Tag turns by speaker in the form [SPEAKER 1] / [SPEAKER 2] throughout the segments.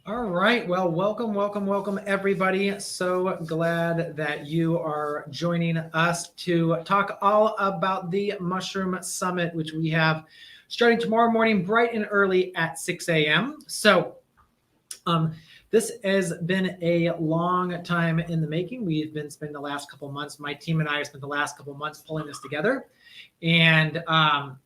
[SPEAKER 1] All right. Well, welcome, everybody. So glad that you are joining us to talk all about the Mushroom Summit, which we have starting tomorrow morning, bright and early at 6 a.m. Um, this has been a long time in the making. We've been spending the last couple months, my team and I have spent the last couple months pulling this together. And a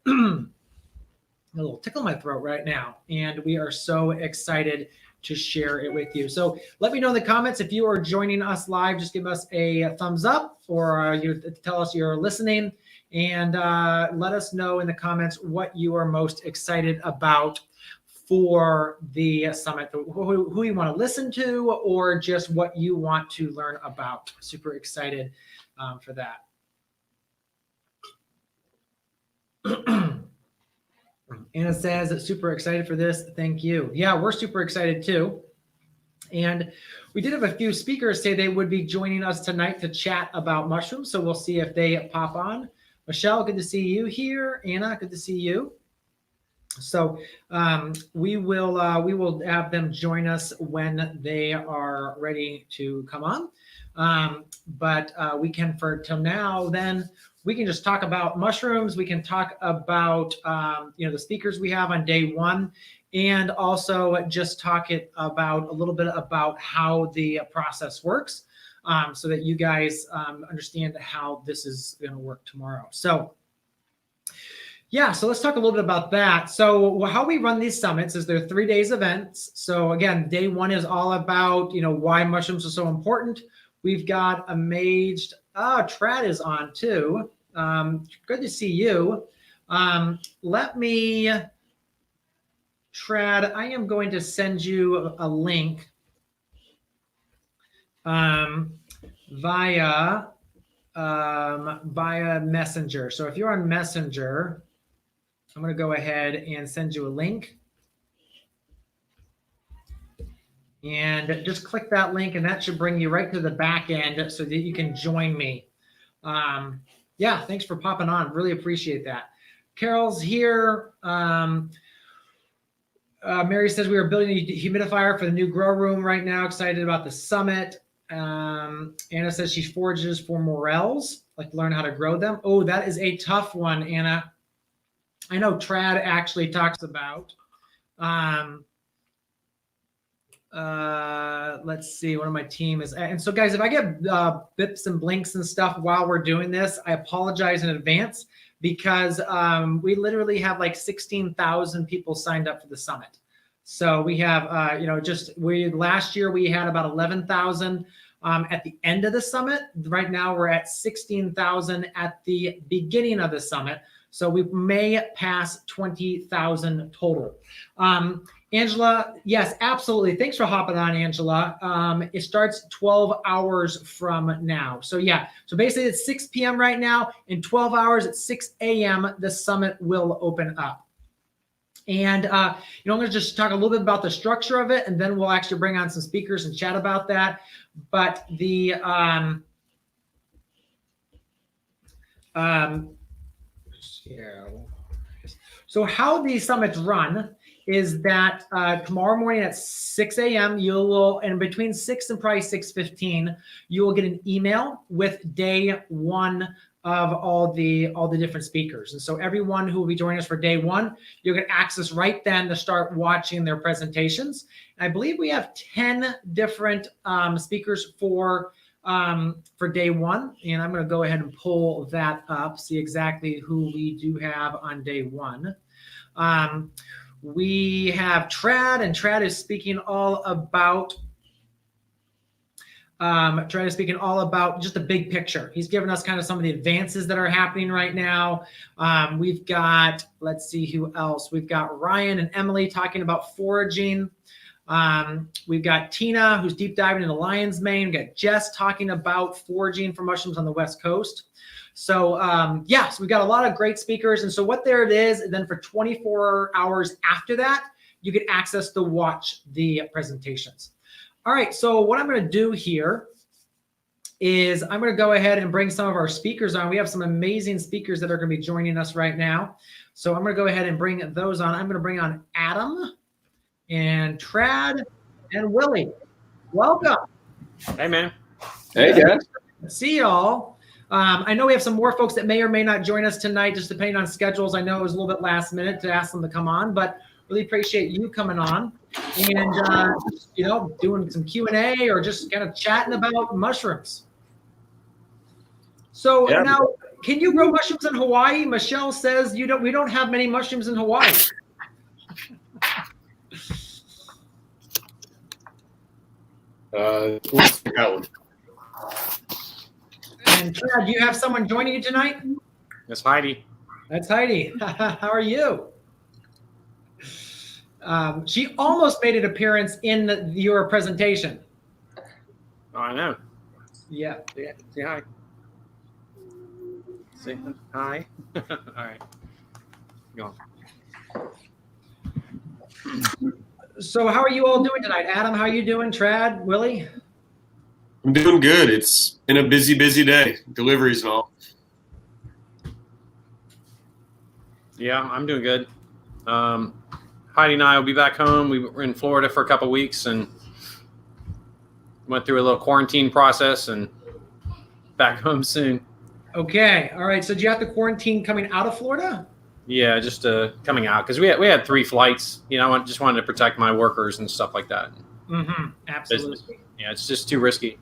[SPEAKER 1] little tickle in my throat right now. And we are so excited to share it with you. So let me know in the comments if you are joining us live. Just give us a thumbs up or you tell us you're listening, and let us know in the comments what you are most excited about for the summit, who you want to listen to, or just what you want to learn about. Super excited for that. Anna says, super excited for this. Thank you. Yeah, we're super excited too. And we did have a few speakers say they would be joining us tonight to chat about mushrooms. So we'll see if they pop on. Michelle, good to see you here. Anna, good to see you. So we will have them join us when they are ready to come on. But we can, for till now, then we can just talk about mushrooms. We can talk about the speakers we have on day one, and also just talk about a little bit about how the process works, so that you guys understand how this is going to work tomorrow. So yeah, so let's talk a little bit about that. So how we run these summits is they're 3 days events. So again, day one is all about, why mushrooms are so important. We've got a mage. Trad is on too. Good to see you. Let me, Trad, I am going to send you a link via Messenger. So if you're on Messenger, I'm going to go ahead and send you a link. And just click that link, and that should bring you right to the back end so that you can join me. Yeah, thanks for popping on. Really appreciate that. Carol's here. Mary says we are building a humidifier for the new grow room right now. Excited about the summit. Anna says she forages for morels, like learn how to grow them. Oh, that is a tough one, Anna. I know Trad actually talks about. Let's see, one of my team is, and so guys, if I get bips and blinks and stuff while we're doing this, I apologize in advance, because we literally have like 16,000 people signed up for the summit. So we have, last year we had about 11,000 at the end of the summit. Right now we're at 16,000 at the beginning of the summit. So we may pass 20,000 total. Angela, yes, absolutely. Thanks for hopping on, Angela. It starts 12 hours from now. So yeah, so basically it's 6 p.m. right now. In 12 hours at 6 a.m., the summit will open up. And, I'm going to just talk a little bit about the structure of it, and then we'll actually bring on some speakers and chat about that. But the, so how these summits run is that tomorrow morning at 6 a.m. and between 6 and probably 6:15, you will get an email with day one of all the different speakers. And so everyone who will be joining us for day one, you'll get access right then to start watching their presentations. And I believe we have 10 different speakers for day one. And I'm going to go ahead and pull that up, see exactly who we do have on day one. We have Trad, and Trad is speaking all about just the big picture. He's given us kind of some of the advances that are happening right now. We've got, let's see who else. We've got Ryan and Emily talking about foraging. We've got Tina, who's deep diving into lion's mane. We've got Jess talking about foraging for mushrooms on the West Coast. So so we've got a lot of great speakers. And so what there it is, and then for 24 hours after that, you get access to watch the presentations. All right, so what I'm going to do here is I'm going to go ahead and bring some of our speakers on. We have some amazing speakers that are going to be joining us right now. So I'm going to go ahead and bring those on. I'm going to bring on Adam and Trad. and Willie. Welcome.
[SPEAKER 2] Hey, man.
[SPEAKER 3] Hey, guys.
[SPEAKER 1] See y'all. I know we have some more folks that may or may not join us tonight, just depending on schedules. I know it was a little bit last minute to ask them to come on, but really appreciate you coming on and, doing some Q&A or just kind of chatting about mushrooms. So now, can you grow mushrooms in Hawaii? Michelle says we don't have many mushrooms in Hawaii. And Chad, do you have someone joining you tonight?
[SPEAKER 2] That's Heidi.
[SPEAKER 1] That's Heidi. How are you? She almost made an appearance in your presentation.
[SPEAKER 2] Oh, I know.
[SPEAKER 1] Yeah.
[SPEAKER 2] Say hi. Say hi. All right. Go on.
[SPEAKER 1] So how are you all doing tonight? Adam, how are you doing? Trad, Willie?
[SPEAKER 3] I'm doing good. It's been a busy day. Deliveries and all.
[SPEAKER 2] Yeah, I'm doing good. Heidi and I will be back home. We were in Florida for a couple of weeks and went through a little quarantine process and back home soon.
[SPEAKER 1] Okay. All right. So do you have to quarantine coming out of Florida?
[SPEAKER 2] Yeah, just coming out because we had 3 flights. I just wanted to protect my workers and stuff like that.
[SPEAKER 1] Mm-hmm. Absolutely.
[SPEAKER 2] Business. Yeah, it's just too risky.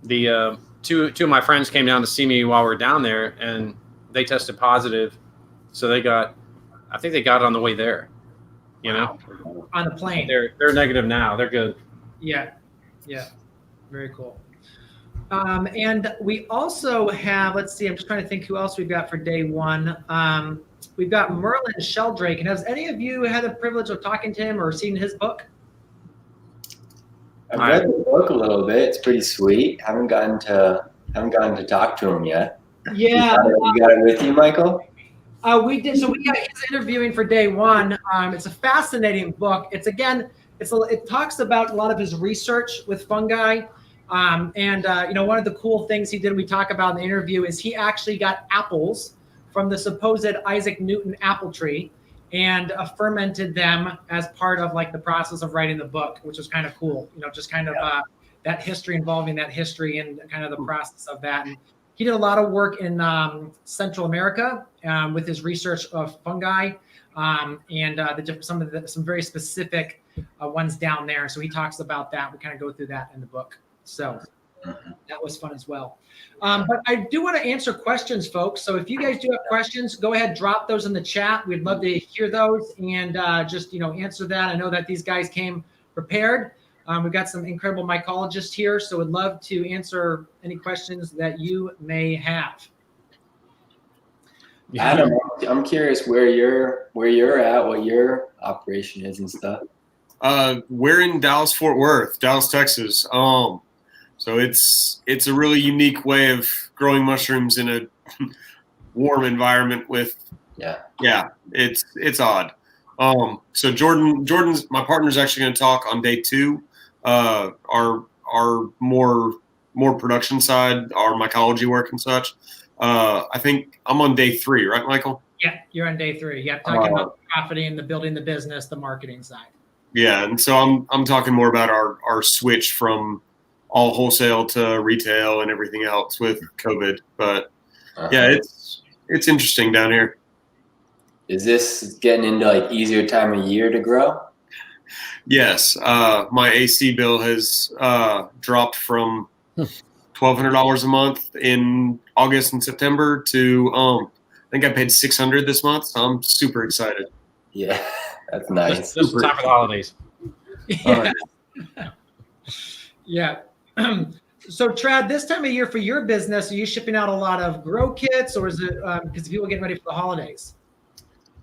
[SPEAKER 2] The two of my friends came down to see me while we were down there, and they tested positive. So I think they got it on the way there.
[SPEAKER 1] On the plane.
[SPEAKER 2] They're negative now. They're good.
[SPEAKER 1] Yeah. Very cool. And we also have, let's see, I'm just trying to think who else we've got for day one. We've got Merlin Sheldrake. And has any of you had the privilege of talking to him or seen his book?
[SPEAKER 4] I've read the book a little bit. It's pretty sweet. Haven't gotten to talk to him yet.
[SPEAKER 1] Yeah.
[SPEAKER 4] You got it with you, Michael?
[SPEAKER 1] We did. So we got his interviewing for day one. It's a fascinating book. It talks about a lot of his research with fungi. One of the cool things he did, we talk about in the interview, is he actually got apples from the supposed Isaac Newton apple tree and fermented them as part of the process of writing the book, which was kind of cool. That history, involving that history and kind of the process of that. And he did a lot of work in Central America with his research of fungi some very specific ones down there. So he talks about that. We kind of go through that in the book. So that was fun as well. But I do want to answer questions, folks. So if you guys do have questions, go ahead, drop those in the chat. We'd love to hear those and just answer that. I know that these guys came prepared. We've got some incredible mycologists here, so we'd love to answer any questions that you may have.
[SPEAKER 4] Adam, I'm curious where you're at, what your operation is and stuff.
[SPEAKER 3] We're in Dallas-Fort Worth, Dallas, Texas. So it's a really unique way of growing mushrooms in a warm environment with it's odd. So Jordan's my partner's actually going to talk on day 2. Our more production side, our mycology work and such. I think I'm on day 3, right, Michael?
[SPEAKER 1] Yeah, you're on day 3. Yeah, talking about profiting, building the business, the marketing side. Yeah,
[SPEAKER 3] and so I'm talking more about our switch from all wholesale to retail and everything else with COVID. But it's interesting down here.
[SPEAKER 4] Is this getting into easier time of year to grow?
[SPEAKER 3] Yes, my AC bill has dropped from $1,200 a month in August and September to I think I paid $600 this month. So I'm super excited.
[SPEAKER 4] Yeah, that's nice.
[SPEAKER 2] Just time for the holidays.
[SPEAKER 1] Yeah. So Trad, this time of year for your business, are you shipping out a lot of grow kits, or is it because people are getting ready for the holidays?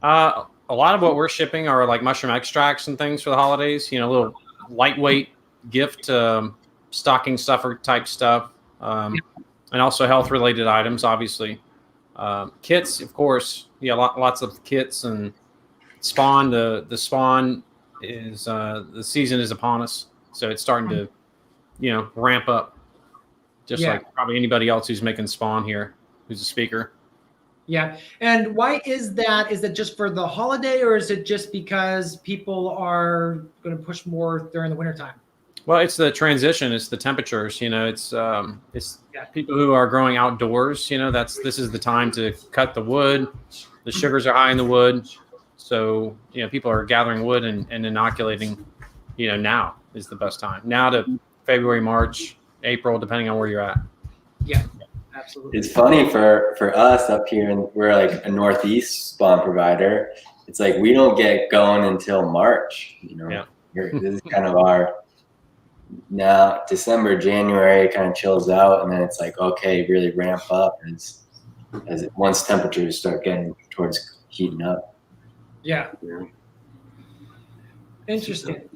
[SPEAKER 2] A lot of what we're shipping are mushroom extracts and things for the holidays. Little lightweight gift stocking stuffer type stuff, and also health related items. Obviously, kits, of course. Yeah, lots of kits and spawn. The spawn is the season is upon us, so it's starting to ramp up. Just like probably anybody else who's making spawn here, who's a speaker.
[SPEAKER 1] Yeah. And why is that? Is it just for the holiday, or is it just because people are going to push more during the wintertime?
[SPEAKER 2] Well, it's the transition. It's the temperatures. It's
[SPEAKER 1] Yeah.
[SPEAKER 2] people who are growing outdoors. This is the time to cut the wood. The sugars are high in the wood, so people are gathering wood and inoculating. Now is the best time. Now to February, March, April, depending on where you're at.
[SPEAKER 1] Yeah, absolutely.
[SPEAKER 4] It's funny for us up here, and we're like a Northeast spawn provider. It's like we don't get going until March.
[SPEAKER 2] Yeah.
[SPEAKER 4] This is kind of our. Now December, January kind of chills out, and then it's like, okay, really ramp up as once temperatures start getting towards heating up.
[SPEAKER 1] Yeah. Interesting.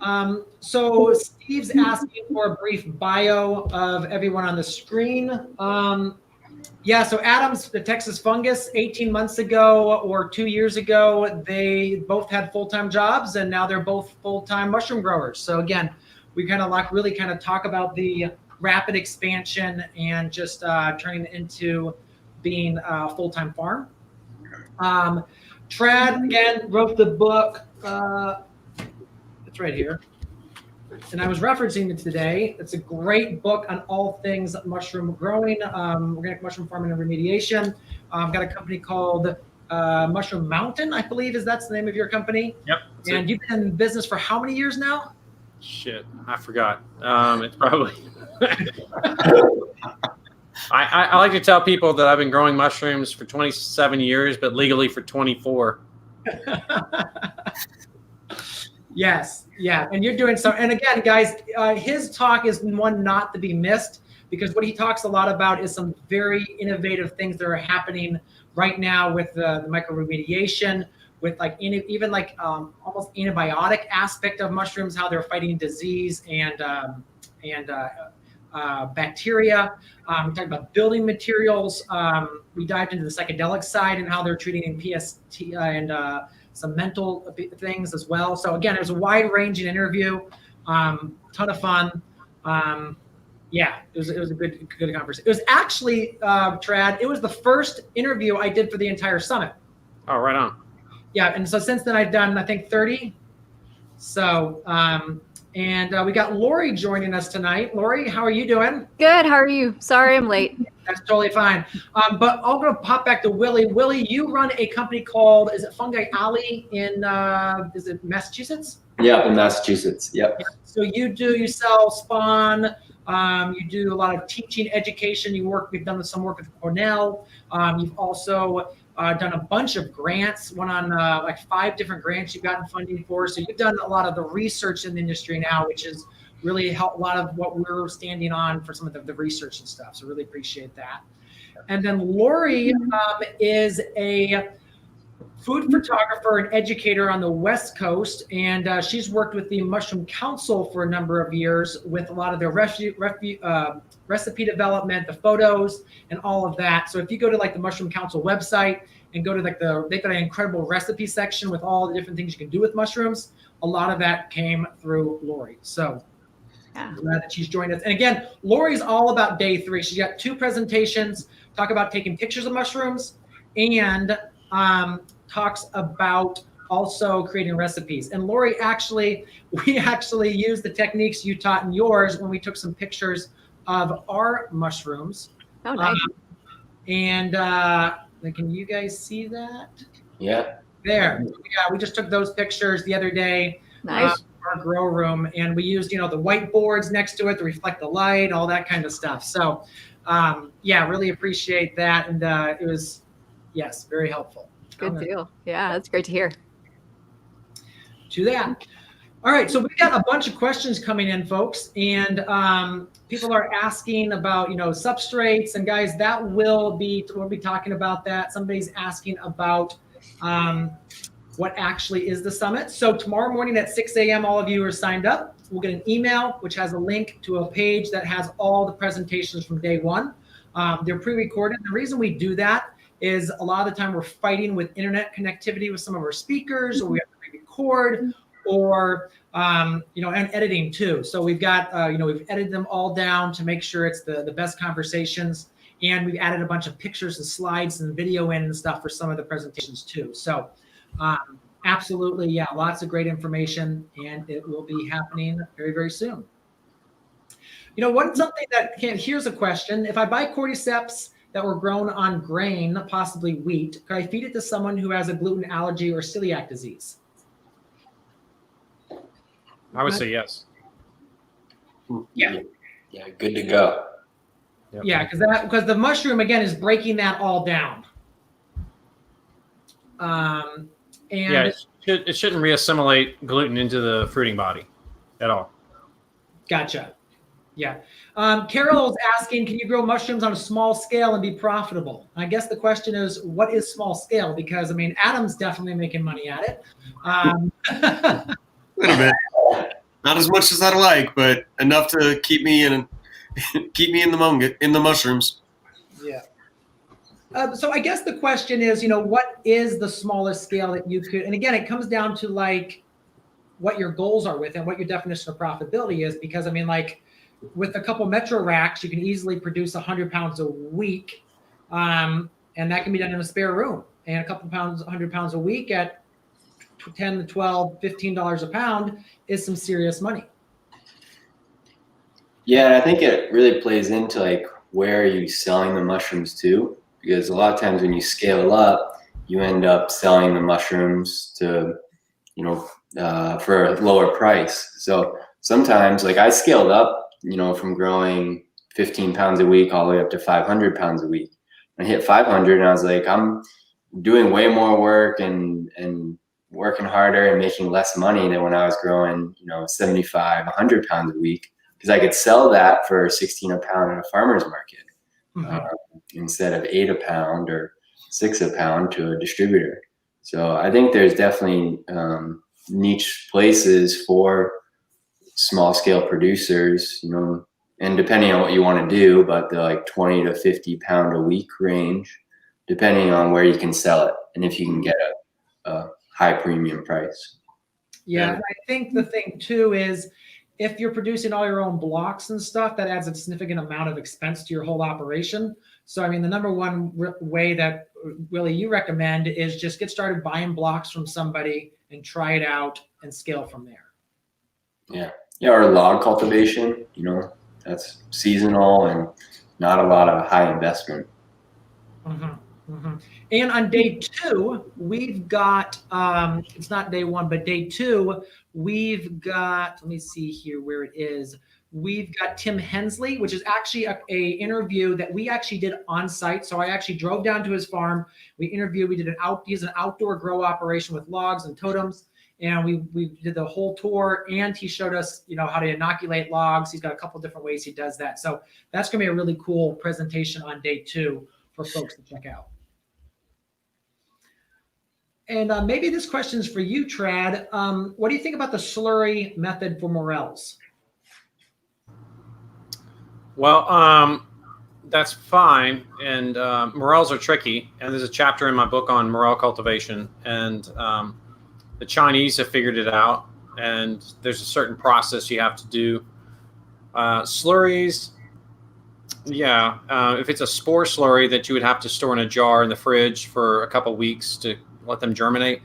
[SPEAKER 1] So Steve's asking for a brief bio of everyone on the screen. So Adams, the Texas Fungus, 18 months ago or 2 years ago, they both had full-time jobs, and now they're both full-time mushroom growers. So again, we kind of really talk about the rapid expansion and just turning it into being a full-time farm. Trad, again, wrote the book. It's right here. And I was referencing it today. It's a great book on all things mushroom growing, organic mushroom farming and remediation. I've got a company called Mushroom Mountain, I believe that's the name of your company.
[SPEAKER 2] Yep.
[SPEAKER 1] And you've been in business for how many years now?
[SPEAKER 2] Shit, I forgot. It's probably. I like to tell people that I've been growing mushrooms for 27 years, but legally for 24.
[SPEAKER 1] Yes, yeah, and you're doing so. And again, guys, his talk is one not to be missed, because what he talks a lot about is some very innovative things that are happening right now with the microremediation, with even almost antibiotic aspect of mushrooms, how they're fighting disease and bacteria. We talked about building materials. We dived into the psychedelic side and how they're treating PST and some mental things as well. So again, it was a wide-ranging interview, ton of fun. It was a good conversation. It was actually, Trad, it was the first interview I did for the entire summit.
[SPEAKER 2] Oh, right on.
[SPEAKER 1] Yeah, and so since then I've done, I think, 30. So, we got Lori joining us tonight. Lori, how are you doing?
[SPEAKER 5] Good. How are you? Sorry I'm late.
[SPEAKER 1] That's totally fine. But I'm going to pop back to Willie. Willie, you run a company called, is it Fungi Alley in, is it Massachusetts?
[SPEAKER 4] Yeah, in Massachusetts. Yep.
[SPEAKER 1] Yeah. So you sell spawn. You do a lot of teaching, education. We've done some work with Cornell. You've also done a bunch of grants, one on 5 different grants you've gotten funding for. So you've done a lot of the research in the industry now, which is really helped a lot of what we're standing on for some of the research and stuff. So really appreciate that. And then Lori is a food photographer and educator on the West Coast. And she's worked with the Mushroom Council for a number of years with a lot of their recipe development, the photos, and all of that. So if you go to the Mushroom Council website and go to they've got an incredible recipe section with all the different things you can do with mushrooms. A lot of that came through Lori. So I'm glad that she's joined us. And again, Lori's all about day 3. She's got 2 presentations, talk about taking pictures of mushrooms, and talks about also creating recipes. And Lori, we actually used the techniques you taught in yours when we took some pictures of our mushrooms.
[SPEAKER 5] Oh, nice.
[SPEAKER 1] Can you guys see that?
[SPEAKER 4] Yeah.
[SPEAKER 1] There. Yeah, we just took those pictures the other day.
[SPEAKER 5] Nice.
[SPEAKER 1] Our grow room, and we used the whiteboards next to it to reflect the light, all that kind of stuff. So really appreciate that, and it was very helpful.
[SPEAKER 5] Good deal. Yeah, that's great to hear.
[SPEAKER 1] To that. All right, so we got a bunch of questions coming in, folks, and people are asking about substrates, and guys, we'll be talking about that. Somebody's asking about what actually is the summit. So tomorrow morning at 6 a.m., all of you are signed up. We'll get an email which has a link to a page that has all the presentations from day 1. They're pre-recorded. The reason we do that is a lot of the time we're fighting with internet connectivity with some of our speakers, or we have to pre-record, or and editing too. So we've got we've edited them all down to make sure it's the best conversations. And we've added a bunch of pictures and slides and video in and stuff for some of the presentations too. So absolutely, yeah, lots of great information, and it will be happening very, very soon. Something that here's a question. If I buy cordyceps that were grown on grain, possibly wheat, could I feed it to someone who has a gluten allergy or celiac disease?
[SPEAKER 2] I would say yes.
[SPEAKER 1] Yeah.
[SPEAKER 4] Yeah, good to go.
[SPEAKER 2] Yep.
[SPEAKER 1] Yeah, because the mushroom again is breaking that all down. And
[SPEAKER 2] yeah, it shouldn't reassimilate gluten into the fruiting body at all.
[SPEAKER 1] Gotcha. Yeah. Carol's asking, can you grow mushrooms on a small scale and be profitable? I guess the question is, what is small scale? Because Adam's definitely making money at it.
[SPEAKER 3] A little bit, not as much as I'd like, but enough to keep me in the mushrooms.
[SPEAKER 1] Yeah. So I guess the question is, what is the smallest scale that you could? And again, it comes down to what your goals are with and what your definition of profitability is. Because with a couple metro racks, you can easily produce 100 pounds a week, and that can be done in a spare room. And a couple pounds, 100 pounds a week at $10 to $12, $15 a pound is some serious money.
[SPEAKER 4] Yeah, and I think it really plays into where are you selling the mushrooms to? Because a lot of times when you scale up, you end up selling the mushrooms to, for a lower price. So sometimes, I scaled up, from growing 15 pounds a week all the way up to 500 pounds a week. I hit 500 and I was like, I'm doing way more work and working harder and making less money than when I was growing, 75, 100 pounds a week, because I could sell that for 16 a pound at a farmer's market instead of 8 a pound or 6 a pound to a distributor. So I think there's definitely niche places for small scale producers, and depending on what you want to do, but the 20 to 50 pound a week range, depending on where you can sell it and if you can get a high premium price.
[SPEAKER 1] Yeah. I think the thing too is if you're producing all your own blocks and stuff, that adds a significant amount of expense to your whole operation. So, the number one way that really you recommend is just get started buying blocks from somebody and try it out and scale from there.
[SPEAKER 4] Yeah. Yeah. Or log cultivation, that's seasonal and not a lot of high investment.
[SPEAKER 1] And on day 2, we've got, it's not day 1, but day 2, we've got, let me see here where it is. We've got Tim Hensley, which is actually a interview that we actually did on site. So I actually drove down to his farm. We did he's an outdoor grow operation with logs and totems. And we did the whole tour, and he showed us, how to inoculate logs. He's got a couple different ways he does that. So that's going to be a really cool presentation on day 2 for folks to check out. And maybe this question is for you, Trad. What do you think about the slurry method for morels?
[SPEAKER 2] Well, that's fine. And morels are tricky. And there's a chapter in my book on morel cultivation. And the Chinese have figured it out. And there's a certain process you have to do. Slurries, yeah. If it's a spore slurry that you would have to store in a jar in the fridge for a couple weeks to let them germinate,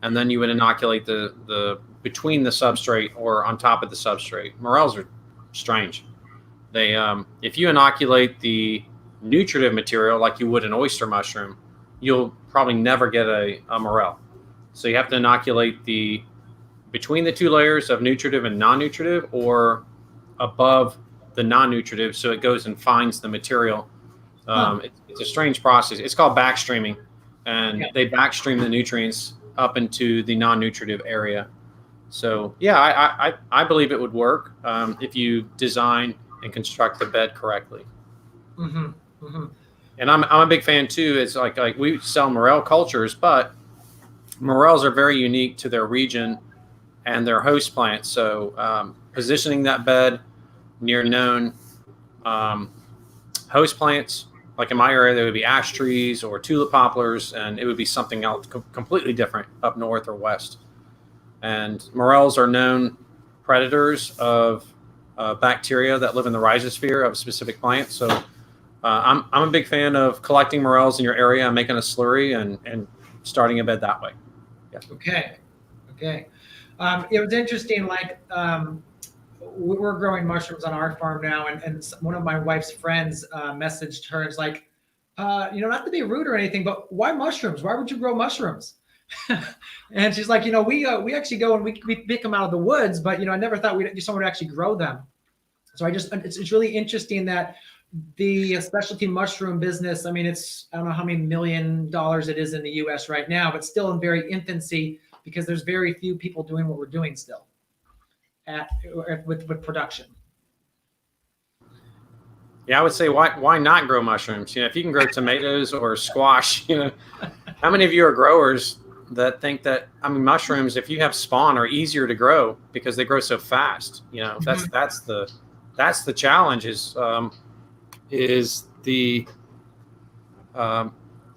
[SPEAKER 2] and then you would inoculate the between the substrate or on top of the substrate. Morels are strange. They if you inoculate the nutritive material like you would an oyster mushroom, you'll probably never get a morel. So you have to inoculate the between the 2 layers of nutritive and non-nutritive, or above the non-nutritive, so it goes and finds the material. It's a strange process. It's called backstreaming, and they backstream the nutrients up into the non-nutritive area. So yeah, I believe it would work if you design and construct the bed correctly. And I'm a big fan too. It's like we sell morel cultures, but morels are very unique to their region and their host plants. So positioning that bed near known host plants, like in my area, there would be ash trees or tulip poplars, and it would be something else completely different up north or west. And morels are known predators of bacteria that live in the rhizosphere of a specific plant. So I'm a big fan of collecting morels in your area and making a slurry and starting a bed that way. Yeah.
[SPEAKER 1] Okay. It was interesting. We're growing mushrooms on our farm now, and one of my wife's friends messaged her. It's like, not to be rude or anything, but why mushrooms? Why would you grow mushrooms? And she's like, we actually go and we pick them out of the woods, but I never thought someone would actually grow them. So it's really interesting that the specialty mushroom business, I don't know how many $1 million it is in the US right now, but still in very infancy because there's very few people doing what we're doing still with production.
[SPEAKER 2] Yeah, I would say why not grow mushrooms? If you can grow tomatoes or squash, how many of you are growers that think that mushrooms, if you have spawn, are easier to grow because they grow so fast? That's the challenge is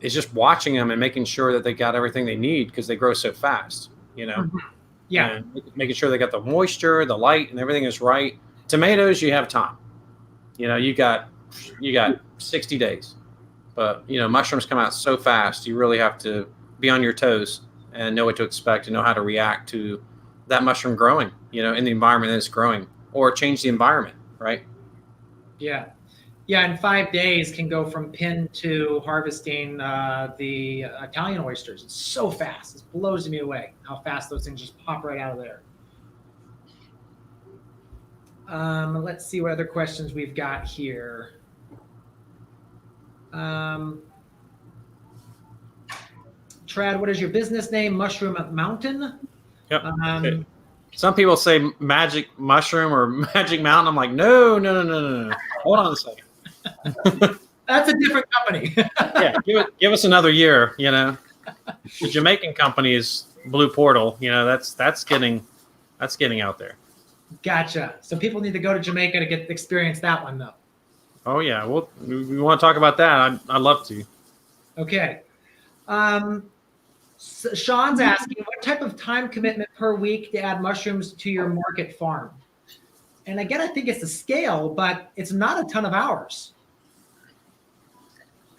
[SPEAKER 2] just watching them and making sure that they got everything they need because they grow so fast.
[SPEAKER 1] Yeah,
[SPEAKER 2] and making sure they got the moisture, the light, and everything is right. Tomatoes, you have time. You got 60 days, but mushrooms come out so fast. You really have to be on your toes and know what to expect and know how to react to that mushroom growing, in the environment that it's growing, or change the environment, right?
[SPEAKER 1] Yeah. In 5 days can go from pin to harvesting the Italian oysters. It's so fast. It blows me away how fast those things just pop right out of there. Let's see what other questions we've got here. Trad, what is your business name? Mushroom Mountain?
[SPEAKER 2] Yep. Okay. Some people say Magic Mushroom or Magic Mountain. I'm like, no. Hold on a second.
[SPEAKER 1] That's a different company.
[SPEAKER 2] Yeah, give us another year. The Jamaican company is Blue Portal. That's getting out there.
[SPEAKER 1] Gotcha. So people need to go to Jamaica to experience that one, though.
[SPEAKER 2] Oh yeah, we want to talk about that. I'd love to.
[SPEAKER 1] Okay. Sean's asking, what type of time commitment per week to add mushrooms to your market farm? And again, I think it's the scale, but it's not a ton of hours.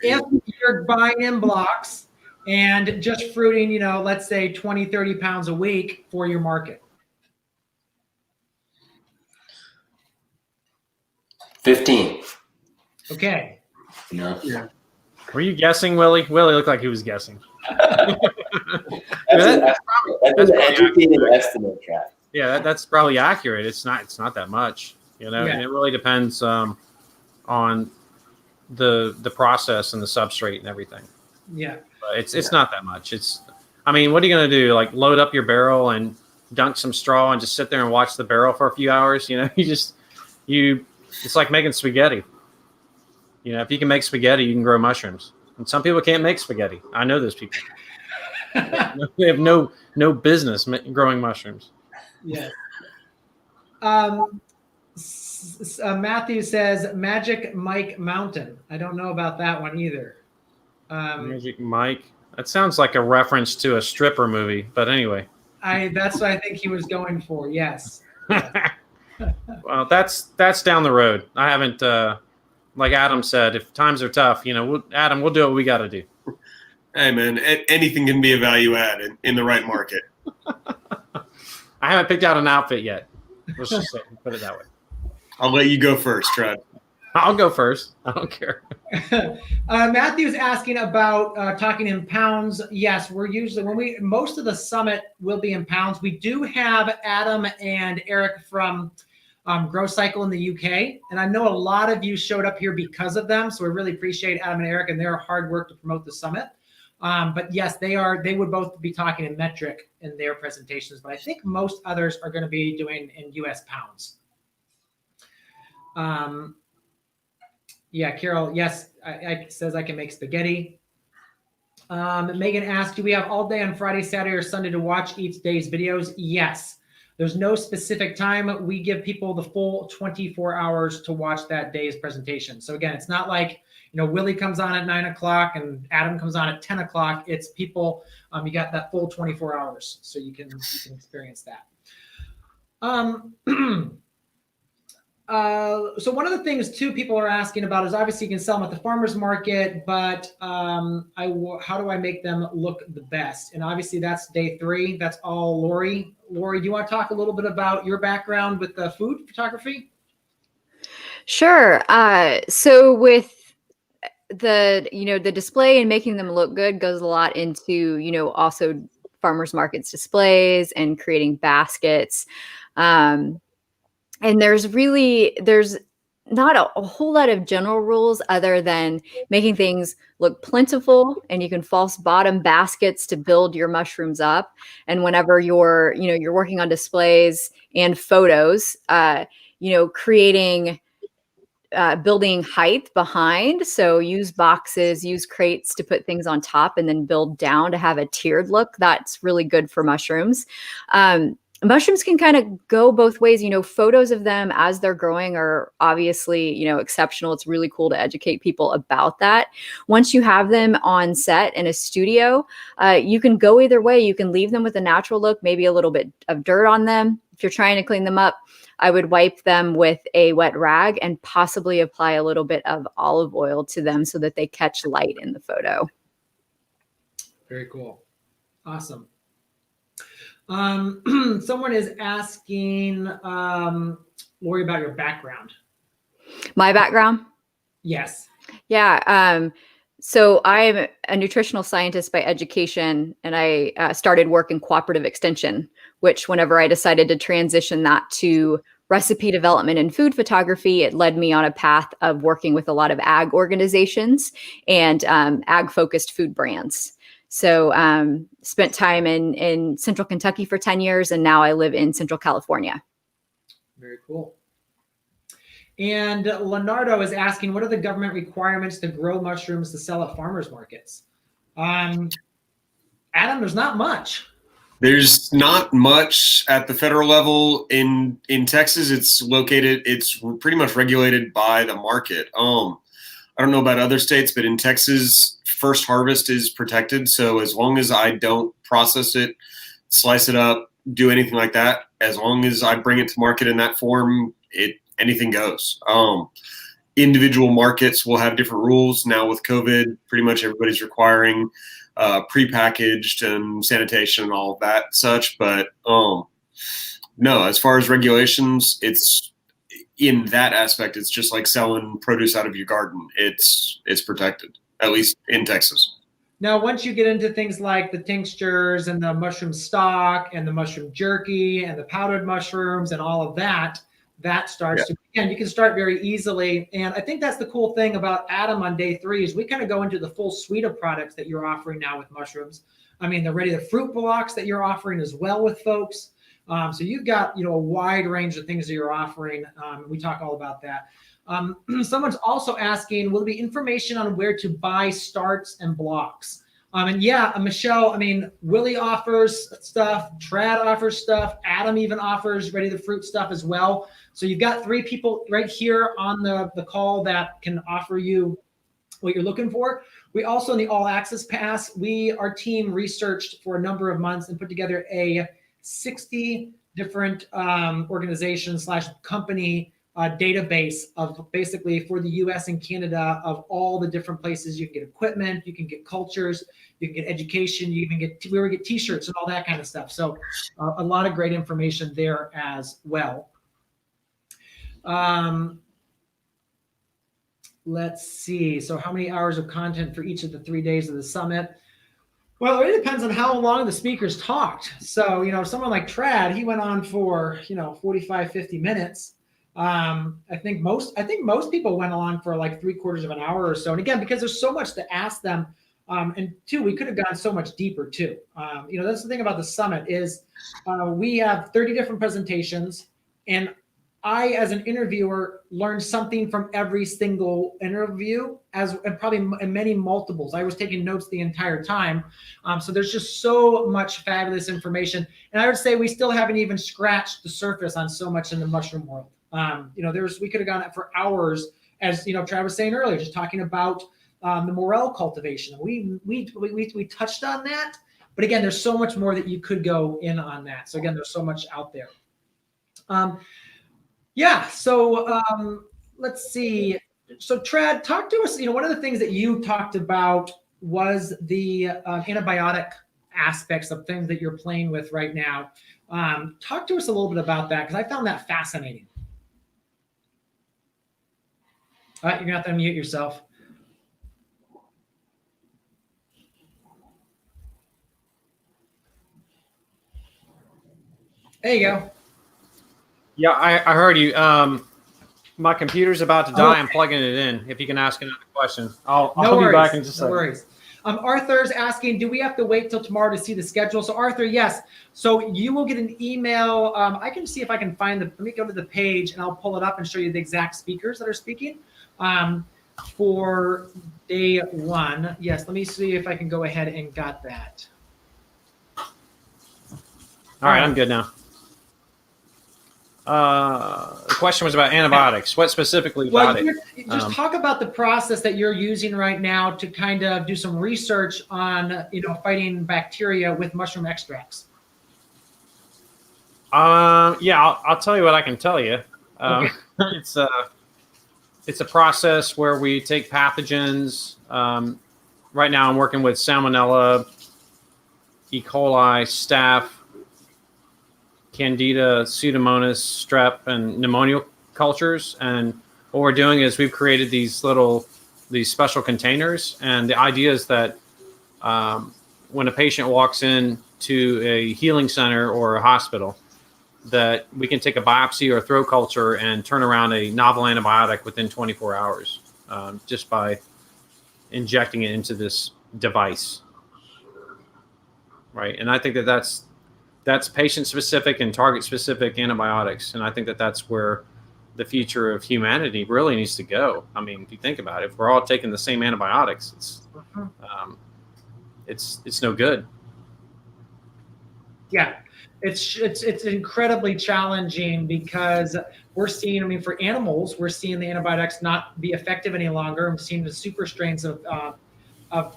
[SPEAKER 1] If you're buying in blocks and just fruiting, let's say 20, 30 pounds a week for your market.
[SPEAKER 4] 15.
[SPEAKER 1] Okay.
[SPEAKER 4] No.
[SPEAKER 3] Yeah.
[SPEAKER 2] Were you guessing, Willie? Willie looked like he was guessing.
[SPEAKER 4] That's an educated estimate, Trav.
[SPEAKER 2] Yeah, that's probably accurate. It's not that much, and it really depends on the process and the substrate and everything.
[SPEAKER 1] Yeah.
[SPEAKER 2] But it's not that much. What are you going to do? Like load up your barrel and dunk some straw and just sit there and watch the barrel for a few hours? It's like making spaghetti. If you can make spaghetti, you can grow mushrooms. And some people can't make spaghetti. I know those people. They have no business growing mushrooms.
[SPEAKER 1] Yeah. Matthew says Magic Mike Mountain. I don't know about that one either.
[SPEAKER 2] Magic Mike. That sounds like a reference to a stripper movie. But anyway.
[SPEAKER 1] That's what I think he was going for. Yes.
[SPEAKER 2] Well, that's down the road. I haven't, like Adam said, if times are tough, Adam, we'll do what we got to do.
[SPEAKER 3] Hey, man, anything can be a value add in the right market.
[SPEAKER 2] I haven't picked out an outfit yet. Let's just say, put it that way.
[SPEAKER 3] I'll let you go first, Trud.
[SPEAKER 2] I'll go first. I don't care.
[SPEAKER 1] Matthew's asking about talking in pounds. Yes, we're usually most of the summit will be in pounds. We do have Adam and Eric from Grow Cycle in the UK, and I know a lot of you showed up here because of them. So we really appreciate Adam and Eric and their hard work to promote the summit. But yes, they would both be talking in metric in their presentations, but I think most others are going to be doing in US pounds. Yeah, Carol, yes, I says I can make spaghetti. Megan asked, do we have all day on Friday, Saturday, or Sunday to watch each day's videos? Yes. There's no specific time. We give people the full 24 hours to watch that day's presentation. So again, it's not like, Willie comes on at 9 o'clock and Adam comes on at 10 o'clock. It's people, you got that full 24 hours. So you can experience that. So one of the things too people are asking about is obviously you can sell them at the farmer's market, but how do I make them look the best? And obviously that's day 3. That's all Lori. Lori, do you want to talk a little bit about your background with the food photography?
[SPEAKER 5] Sure. So with the display and making them look good goes a lot into, also farmers markets displays and creating baskets. And there's not a whole lot of general rules other than making things look plentiful, and you can false bottom baskets to build your mushrooms up. And whenever you're working on displays and photos, creating building height behind. So use boxes, use crates to put things on top, and then build down to have a tiered look. That's really good for mushrooms. Mushrooms can kind of go both ways. Photos of them as they're growing are obviously, exceptional. It's really cool to educate people about that. Once you have them on set in a studio, you can go either way. You can leave them with a natural look, maybe a little bit of dirt on them. If you're trying to clean them up, I would wipe them with a wet rag and possibly apply a little bit of olive oil to them so that they catch light in the photo.
[SPEAKER 1] Very cool. Awesome. Someone is asking, Lori, about your background.
[SPEAKER 5] My background?
[SPEAKER 1] Yes.
[SPEAKER 5] Yeah. So I'm a nutritional scientist by education, and I started work in cooperative extension, which whenever I decided to transition that to recipe development and food photography, it led me on a path of working with a lot of ag organizations and ag-focused food brands. So spent time in Central Kentucky for 10 years, and now I live in Central California.
[SPEAKER 1] Very cool. And Leonardo is asking, what are the government requirements to grow mushrooms to sell at farmers markets? Adam, there's not much.
[SPEAKER 3] There's not much at the federal level in Texas. It's pretty much regulated by the market. I don't know about other states, but in Texas, first harvest is protected. So as long as I don't process it, slice it up, do anything like that, as long as I bring it to market in that form, anything goes. Individual markets will have different rules. Now with COVID, pretty much everybody's requiring prepackaged and sanitation and all of that such. But no, as far as regulations, it's in that aspect, it's just like selling produce out of your garden. It's protected, at least in Texas.
[SPEAKER 1] Now, once you get into things like the tinctures and the mushroom stock and the mushroom jerky and the powdered mushrooms and all of that, that starts to, again, you can start very easily. And I think that's the cool thing about Adam on day 3 is we kind of go into the full suite of products that you're offering now with mushrooms. I mean, the ready to fruit blocks that you're offering as well with folks. So you've got, a wide range of things that you're offering. We talk all about that. Someone's also asking, will there be information on where to buy starts and blocks? And Michelle, Willie offers stuff, Trad offers stuff, Adam even offers ready to fruit stuff as well. So you've got 3 people right here on the call that can offer you what you're looking for. We also, in the All Access Pass, our team researched for a number of months and put together a 60 different organizations / company database of basically for the US and Canada of all the different places you can get equipment, you can get cultures, you can get education, we get t-shirts and all that kind of stuff. So a lot of great information there as well. Let's see. So how many hours of content for each of the 3 days of the summit? Well, it really depends on how long the speakers talked. So, someone like Trad, he went on for, 45, 50 minutes. I think most people went along for like 3/4 of an hour or so. And again, because there's so much to ask them. And 2, we could have gone so much deeper too. That's the thing about the summit is we have 30 different presentations, and I, as an interviewer, learned something from every single interview, and probably in many multiples. I was taking notes the entire time. So there's just so much fabulous information. And I would say we still haven't even scratched the surface on so much in the mushroom world. We could have gone for hours, as Travis was saying earlier, just talking about the morel cultivation. We touched on that, but again, there's so much more that you could go in on that. So again, there's so much out there. Yeah. So let's see. So Trad, talk to us. One of the things that you talked about was the antibiotic aspects of things that you're playing with right now. Talk to us a little bit about that, because I found that fascinating. All right, you're gonna have to unmute yourself. There you go.
[SPEAKER 2] Yeah, I heard you. My computer's about to die. I'm plugging it in. If you can ask another question, I'll be back in just a second.
[SPEAKER 1] No worries. Arthur's asking, do we have to wait till tomorrow to see the schedule? So Arthur, yes. So you will get an email. I can see if I can find let me go to the page and I'll pull it up and show you the exact speakers that are speaking for day 1. Yes, let me see if I can go ahead and got that.
[SPEAKER 2] All right, I'm good now. The question was about antibiotics. What specifically about it?
[SPEAKER 1] Just talk about the process that you're using right now to kind of do some research on, fighting bacteria with mushroom extracts.
[SPEAKER 2] Yeah, I'll tell you what I can tell you. Okay. It's a process where we take pathogens. Right now, I'm working with Salmonella, E. coli, Staph, Candida, Pseudomonas, Strep, and pneumonia cultures. And what we're doing is we've created these special containers. And the idea is that when a patient walks in to a healing center or a hospital, that we can take a biopsy or a throat culture and turn around a novel antibiotic within 24 hours just by injecting it into this device. Right. And I think that's patient-specific and target-specific antibiotics. And I think that's where the future of humanity really needs to go. I mean, if you think about it, if we're all taking the same antibiotics, it's no good.
[SPEAKER 1] Yeah, it's incredibly challenging because we're seeing, for animals, we're seeing the antibiotics not be effective any longer. We're seeing the super strains of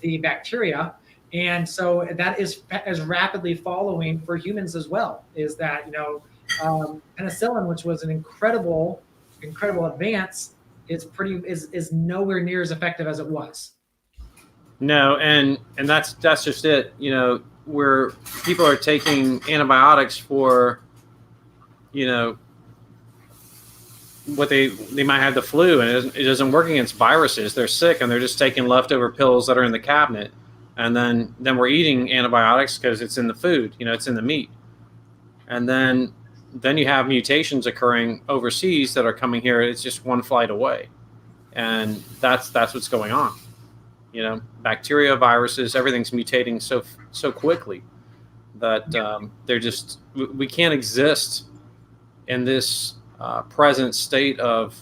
[SPEAKER 1] the bacteria. And so that is rapidly following for humans as well, is that, penicillin, which was an incredible advance, is nowhere near as effective as it was.
[SPEAKER 2] No, and that's just it, where people are taking antibiotics for, what they might have the flu, and it doesn't work against viruses. They're sick and they're just taking leftover pills that are in the cabinet. And then we're eating antibiotics because it's in the food, it's in the meat. And then you have mutations occurring overseas that are coming here. It's just one flight away. And that's what's going on. Bacteria, viruses, everything's mutating so quickly that we can't exist in this present state of,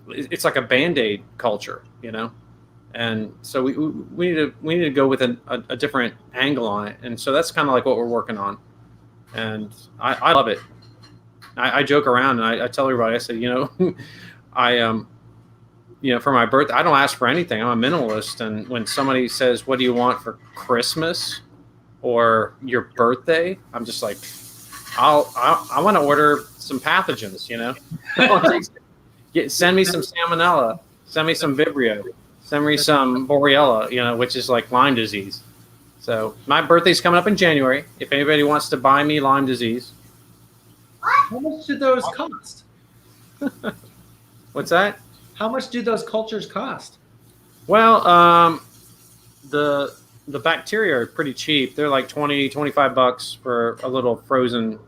[SPEAKER 2] it's like a Band-Aid culture, And so we need to go with a different angle on it. And so that's kind of like what we're working on. And I love it. I joke around and I tell everybody, I say, for my birthday, I don't ask for anything. I'm a minimalist. And when somebody says, what do you want for Christmas or your birthday? I'm just like, I want to order some pathogens, Send me some Salmonella, send me some Vibrio. Send me some Borrelia, which is like Lyme disease. So my birthday's coming up in January. If anybody wants to buy me Lyme disease.
[SPEAKER 1] How much do those cost?
[SPEAKER 2] What's that?
[SPEAKER 1] How much do those cultures cost?
[SPEAKER 2] Well, the bacteria are pretty cheap. They're like $20-$25 for a little frozen,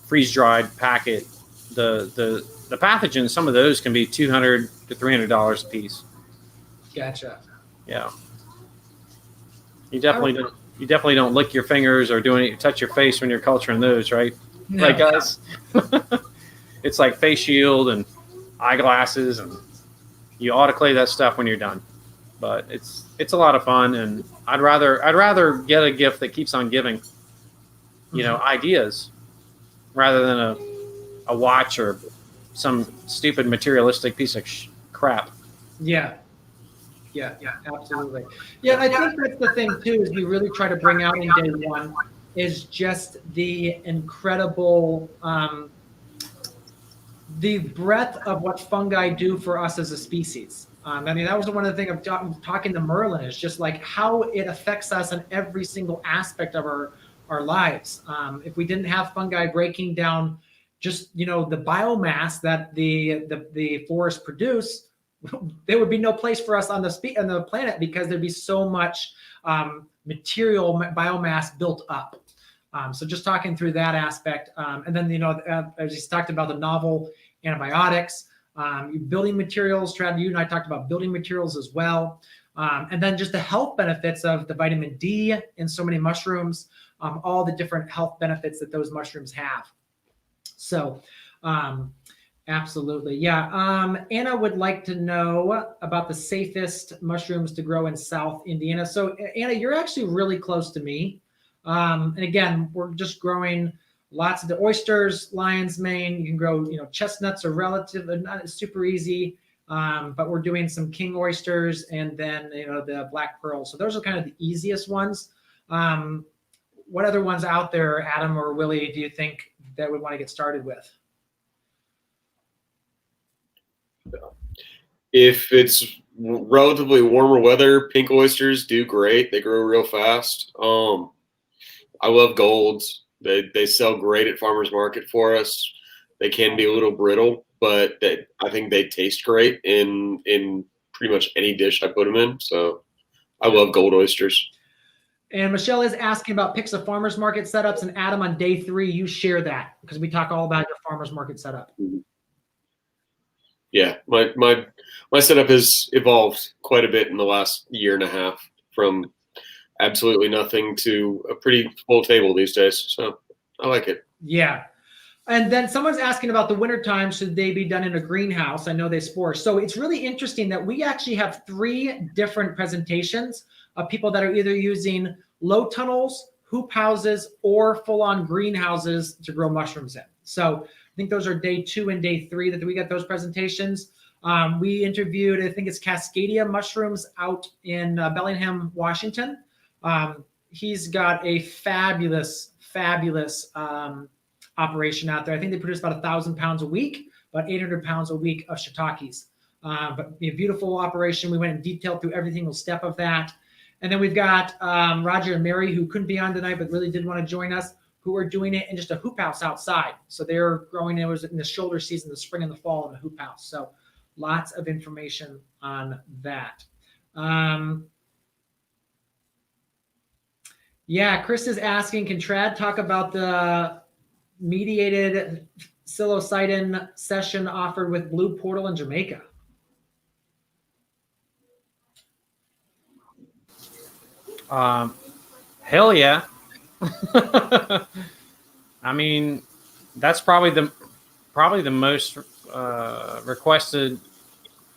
[SPEAKER 2] freeze-dried packet. The pathogens, some of those can be $200 to $300 a piece.
[SPEAKER 1] Gotcha.
[SPEAKER 2] Yeah. You definitely don't lick your fingers or touch your face when you're culturing those, right?
[SPEAKER 1] No.
[SPEAKER 2] Right, guys? It's like face shield and eyeglasses, and you autoclave that stuff when you're done. But it's a lot of fun, and I'd rather get a gift that keeps on giving, ideas, rather than a watch or some stupid materialistic piece of crap.
[SPEAKER 1] Yeah, absolutely. Yeah, I think that's the thing too, is we really try to bring out in day 1 is just the incredible, the breadth of what fungi do for us as a species. I mean, that was one of the things of talking to Merlin, is just like how it affects us in every single aspect of our lives. If we didn't have fungi breaking down just, the biomass that the forests produce, there would be no place for us on the planet, because there'd be so much material biomass built up. So just talking through that aspect, and then as he's talked about the novel antibiotics, building materials. Trav, you and I talked about building materials as well, and then just the health benefits of the vitamin D in so many mushrooms, all the different health benefits that those mushrooms have. So, absolutely, yeah. Anna would like to know about the safest mushrooms to grow in South Indiana. So, Anna, you're actually really close to me. And again, we're just growing lots of the oysters, lion's mane. You can grow, chestnuts are relative, not super easy, but we're doing some king oysters, and then the black pearl. So those are kind of the easiest ones. What other ones out there, Adam or Willie, do you think that we want to get started with?
[SPEAKER 3] If it's relatively warmer weather, pink oysters do great. They grow real fast. I love golds. They sell great at farmers market for us. They can be a little brittle, but I think they taste great in pretty much any dish I put them in. So I love gold oysters.
[SPEAKER 1] And Michelle is asking about picks of farmers market setups. And Adam, on day 3, you share that, because we talk all about your farmers market setup.
[SPEAKER 3] Yeah, my setup has evolved quite a bit in the last year and a half, from absolutely nothing to a pretty full table these days. So I like it.
[SPEAKER 1] Yeah. And then someone's asking about the wintertime, should they be done in a greenhouse? I know they spore. So it's really interesting that we actually have 3 different presentations of people that are either using low tunnels, hoop houses, or full-on greenhouses to grow mushrooms in. So I think those are day 2 and day 3 that we got those presentations. We interviewed, I think it's Cascadia Mushrooms out in Bellingham, Washington. He's got a fabulous operation out there. I think they produce about 1,000 pounds a week, about 800 pounds a week of shiitakes. But a beautiful operation. We went in detail through every single step of that. And then we've got Roger and Mary, who couldn't be on tonight, but really did want to join us, who are doing it in just a hoop house outside. So they're growing, it was in the shoulder season, the spring and the fall, in the hoop house. So lots of information on that. Yeah, Chris is asking, can Trad talk about the mediated psilocybin session offered with Blue Portal in Jamaica?
[SPEAKER 2] Hell yeah. I mean, that's probably the most requested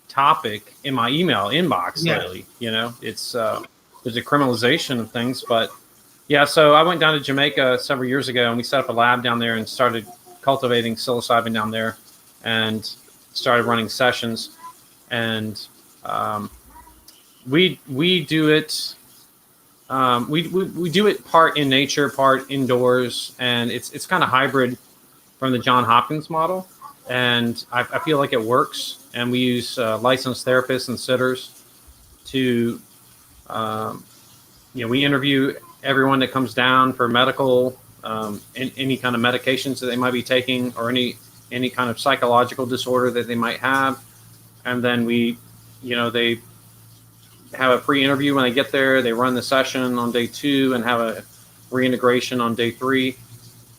[SPEAKER 2] topic in my email inbox lately. It's there's a criminalization of things, but yeah. So I went down to Jamaica several years ago, and we set up a lab down there and started cultivating psilocybin down there, and started running sessions. And we do it. We do it part in nature, part indoors, and it's kind of hybrid from the John Hopkins model, and I feel like it works. And we use licensed therapists and sitters to, we interview everyone that comes down for medical, any kind of medications that they might be taking, or any kind of psychological disorder that they might have, and then they have a pre-interview when they get there. They run the session on day 2 and have a reintegration on day 3.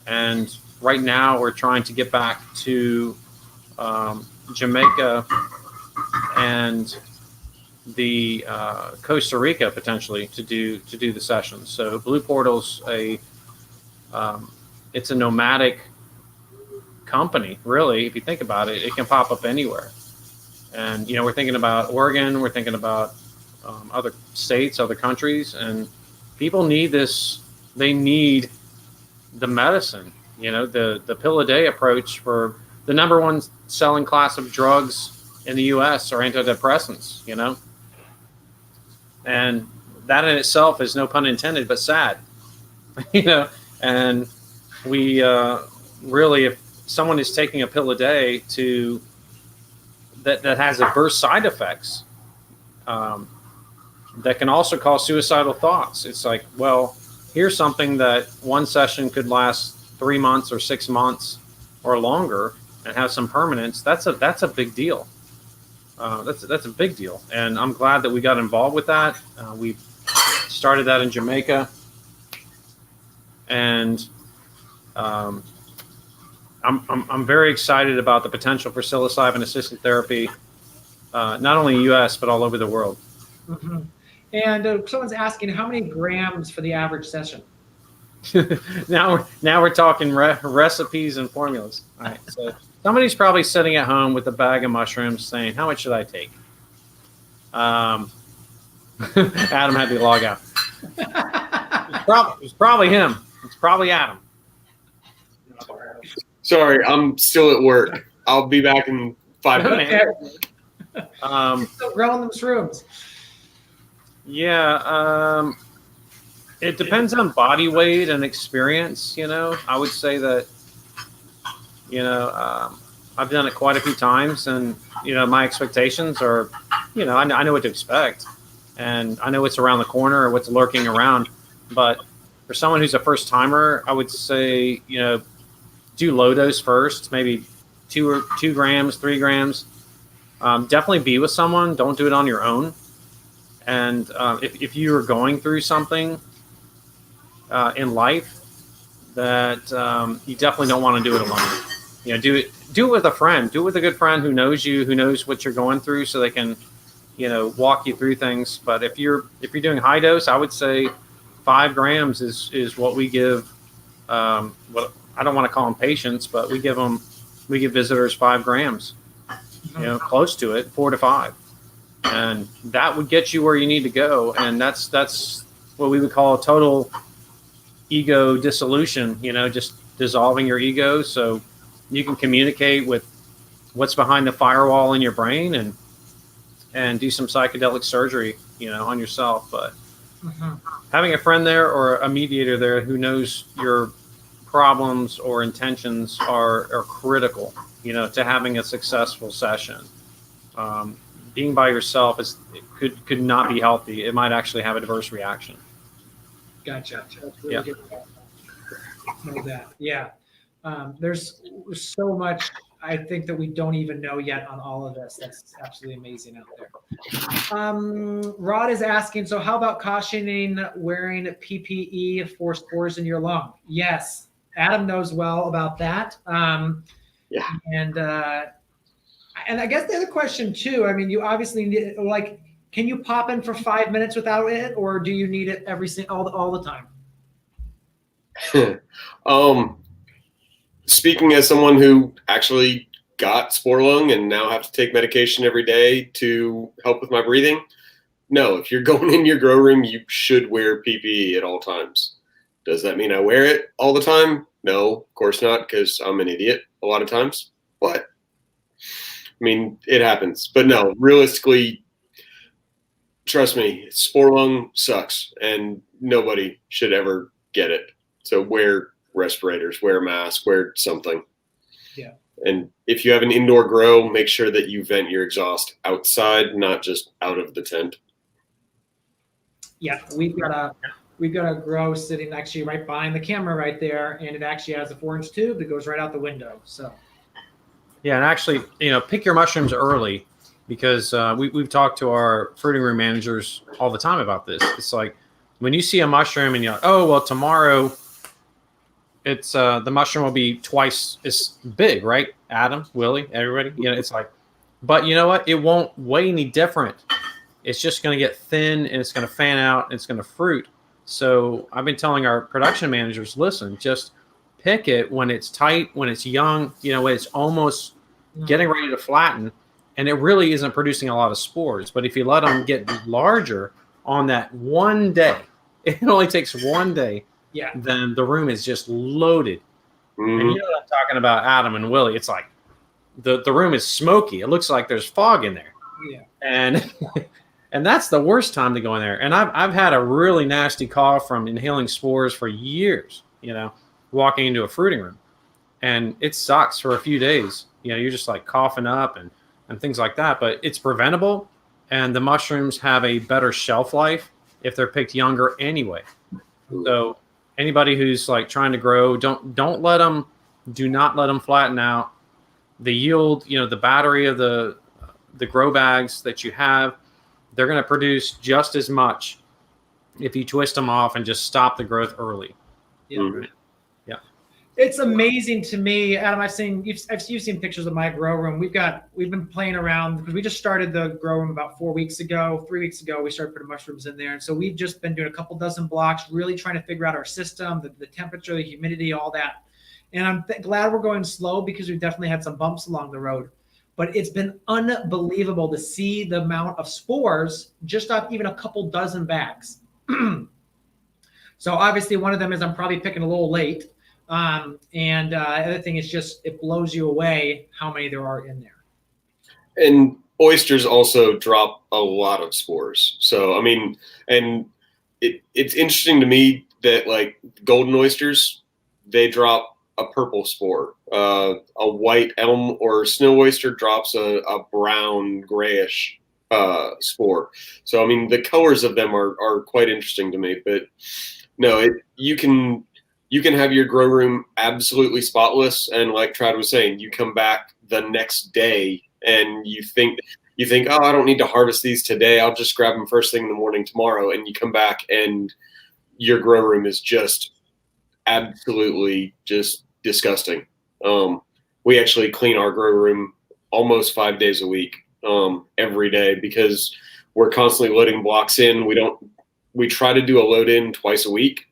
[SPEAKER 2] And right now we're trying to get back to Jamaica and the Costa Rica potentially to do the sessions. So Blue Portal's it's a nomadic company, really. If you think about it, it can pop up anywhere. And we're thinking about Oregon. We're thinking about other states, other countries, and people need this. They need the medicine. The pill a day approach for the number 1 selling class of drugs in the U.S. are antidepressants. And that in itself is, no pun intended, but sad. And we really, if someone is taking a pill a day that has adverse side effects, that can also cause suicidal thoughts. It's like, well, here's something that one session could last 3 months or 6 months or longer and have some permanence. That's a big deal. That's a big deal. And I'm glad that we got involved with that. We started that in Jamaica. And I'm very excited about the potential for psilocybin assisted therapy, not only in the U.S., but all over the world.
[SPEAKER 1] Mm-hmm. And someone's asking how many grams for the average session?
[SPEAKER 2] now we're talking recipes and formulas. All right, so somebody's probably sitting at home with a bag of mushrooms saying, how much should I take? Adam had to log out. It was probably him. It's probably Adam.
[SPEAKER 3] Sorry, I'm still at work. I'll be back in 5 minutes.
[SPEAKER 1] Still growing them shrooms.
[SPEAKER 2] Yeah, it depends on body weight and experience. I would say that, I've done it quite a few times, and my expectations are, I know what to expect, and I know what's around the corner or what's lurking around. But for someone who's a first timer, I would say, do low dose first, maybe 2 grams, 3 grams. Definitely be with someone. Don't do it on your own. And if you are going through something in life that you definitely don't want to do it alone. Do it with a friend. Do it with a good friend who knows you, who knows what you're going through, so they can, walk you through things. But if you're doing high dose, I would say 5 grams is what we give. What I don't want to call them patients, but we give visitors 5 grams. Close to it, 4 to 5. And that would get you where you need to go. And that's what we would call a total ego dissolution, just dissolving your ego so you can communicate with what's behind the firewall in your brain and do some psychedelic surgery, on yourself. But having a friend there or a mediator there who knows your problems or intentions are critical, to having a successful session. Being by yourself could not be healthy. It might actually have a adverse reaction.
[SPEAKER 1] Gotcha. That's really good. Know that. Yeah. There's so much I think that we don't even know yet on all of this. That's absolutely amazing out there. Rod is asking, so how about cautioning wearing PPE for spores in your lung? Yes. Adam knows well about that. Yeah. And I guess the other question too, I mean, you obviously need, can you pop in for 5 minutes without it, or do you need it all the time?
[SPEAKER 3] Speaking as someone who actually got spore lung and now have to take medication every day to help with my breathing, no, if you're going in your grow room, you should wear PPE at all times. Does that mean I wear it all the time? No, of course not, because I'm an idiot a lot of times. But I mean, it happens. But no, realistically, trust me, spore lung sucks, and nobody should ever get it. So wear respirators, wear a mask, wear something.
[SPEAKER 1] Yeah.
[SPEAKER 3] And if you have an indoor grow, make sure that you vent your exhaust outside, not just out of the tent.
[SPEAKER 1] Yeah, we've got a grow sitting actually right behind the camera right there, and it actually has a 4-inch tube that goes right out the window. So.
[SPEAKER 2] Yeah, and actually, pick your mushrooms early, because we've talked to our fruiting room managers all the time about this. It's like when you see a mushroom and you're like, oh, well, tomorrow it's the mushroom will be twice as big, right? Adam, Willie, everybody, it's like, but you know what? It won't weigh any different. It's just going to get thin and it's going to fan out and it's going to fruit. So I've been telling our production managers, listen, just pick it when it's tight, when it's young, when it's almost getting ready to flatten, and it really isn't producing a lot of spores. But if you let them get larger on that one day, it only takes one day, then the room is just loaded. Mm-hmm. And what I'm talking about, Adam and Willie, it's like the room is smoky. It looks like there's fog in there.
[SPEAKER 1] Yeah.
[SPEAKER 2] And that's the worst time to go in there. And I've had a really nasty cough from inhaling spores for years. walking into a fruiting room, and it sucks for a few days. You're just like coughing up and things like that, but it's preventable. And the mushrooms have a better shelf life if they're picked younger anyway. So anybody who's like trying to grow, do not let them flatten out. The yield, the battery of the grow bags that you have, they're going to produce just as much if you twist them off and just stop the growth early.
[SPEAKER 1] Yeah.
[SPEAKER 3] Mhm.
[SPEAKER 2] Yeah.
[SPEAKER 1] It's amazing to me, Adam. You've seen pictures of my grow room. We've been playing around because we just started the grow room about 3 weeks ago. We started putting mushrooms in there, and so we've just been doing a couple dozen blocks, really trying to figure out our system, the temperature, the humidity, all that. And I'm glad we're going slow because we've definitely had some bumps along the road. But it's been unbelievable to see the amount of spores just off even a couple dozen bags. So obviously one of them is I'm probably picking a little late. And the other thing is just it blows you away how many there are in there.
[SPEAKER 3] And oysters also drop a lot of spores. So, I mean, and it's interesting to me that like golden oysters, they drop a purple spore. A white elm or snow oyster drops a brown grayish spore. So, I mean, the colors of them are quite interesting to me. But no, you can have your grow room absolutely spotless, and like Trad was saying, you come back the next day and you think, oh, I don't need to harvest these today. I'll just grab them first thing in the morning tomorrow. And you come back and your grow room is just absolutely just disgusting. We actually clean our grow room almost 5 days a week, every day, because we're constantly loading blocks in. We try to do a load in twice a week,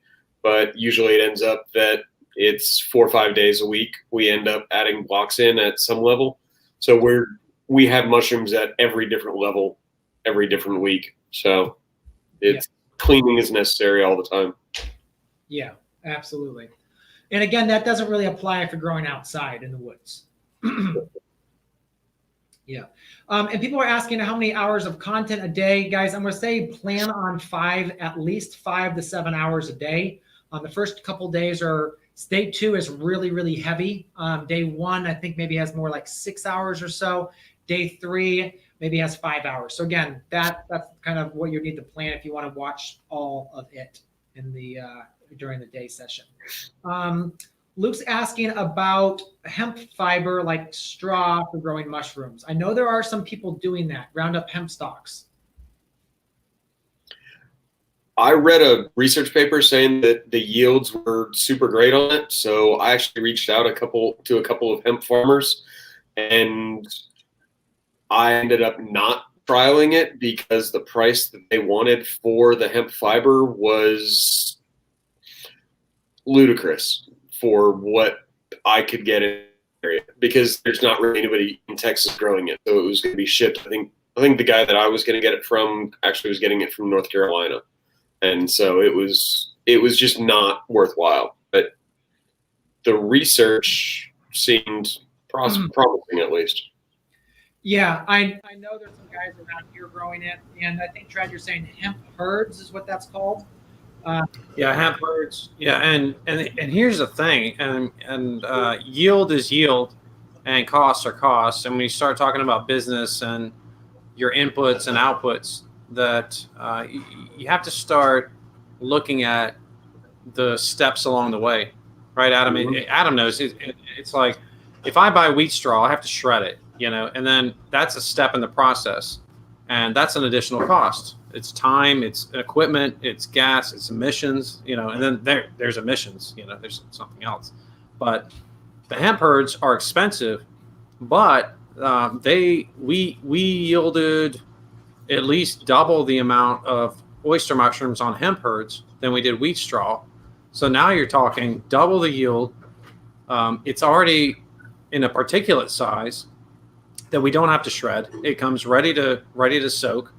[SPEAKER 3] but usually it ends up that it's 4 or 5 days a week. We end up adding blocks in at some level. So we have mushrooms at every different level, every different week. So cleaning is necessary all the time.
[SPEAKER 1] Yeah, absolutely. And again, that doesn't really apply if you're growing outside in the woods. Yeah. And people are asking how many hours of content a day. Guys, I'm going to say plan on at least 5 to 7 hours a day. The first couple days day 2 is really, really heavy. Day 1, I think maybe has more like 6 hours or so. Day 3 maybe has 5 hours. So again, that's kind of what you need to plan if you want to watch all of it during the day session. Luke's asking about hemp fiber like straw for growing mushrooms. I know there are some people doing that, ground up hemp stalks.
[SPEAKER 3] I read a research paper saying that the yields were super great on it. So I actually reached out to a couple of hemp farmers, and I ended up not trialing it because the price that they wanted for the hemp fiber was ludicrous for what I could get in the area, because there's not really anybody in Texas growing it. So it was going to be shipped. I think the guy that I was going to get it from actually was getting it from North Carolina. And so it was just not worthwhile. But the research seemed promising, at least.
[SPEAKER 1] Yeah, I know there's some guys around here growing it, and I think Trad, you're saying hemp herds is what that's called.
[SPEAKER 2] Yeah, hemp herds. Yeah, and here's the thing, and yield is yield, and costs are costs. And when you start talking about business and your inputs and outputs, that you have to start looking at the steps along the way, right, Adam?
[SPEAKER 3] Mm-hmm.
[SPEAKER 2] Adam knows it's like if I buy wheat straw, I have to shred it, and then that's a step in the process, and that's an additional cost. It's time, it's equipment, it's gas, it's emissions, and then there's emissions, there's something else. But the hemp herds are expensive, but we yielded at least double the amount of oyster mushrooms on hemp herds than we did wheat straw. So now you're talking double the yield. It's already in a particulate size that we don't have to shred. It comes ready to soak.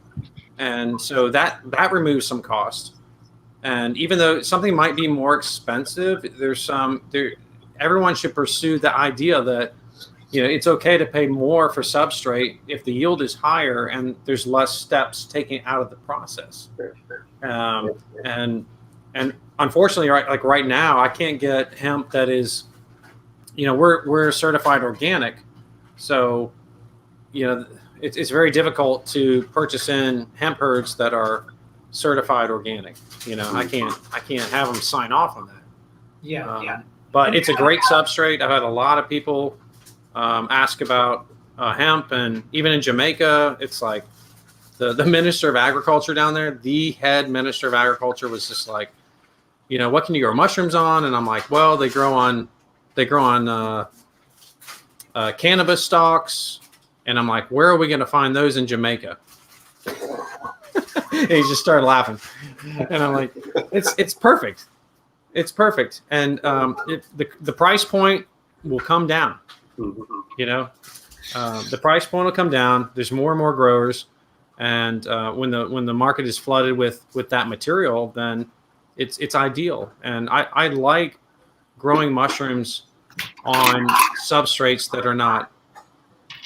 [SPEAKER 2] And so that removes some cost. And even though something might be more expensive, everyone should pursue the idea that it's okay to pay more for substrate if the yield is higher and there's less steps taken out of the process. And unfortunately, right now, I can't get hemp that is, we're certified organic, so it's very difficult to purchase in hemp herds that are certified organic. I can't have them sign off on that.
[SPEAKER 1] Yeah.
[SPEAKER 2] But it's a great substrate. I've had a lot of people ask about hemp, and even in Jamaica, it's like the minister of agriculture down there, the head minister of agriculture was just like, what can you grow mushrooms on? And I'm like, well, they grow on cannabis stalks. And I'm like, where are we going to find those in Jamaica? And he just started laughing. And I'm like, it's perfect. It's perfect. And the price point will come down. The price point will come down. There's more and more growers. And when the market is flooded with that material, then it's ideal. And I like growing mushrooms on substrates that are not,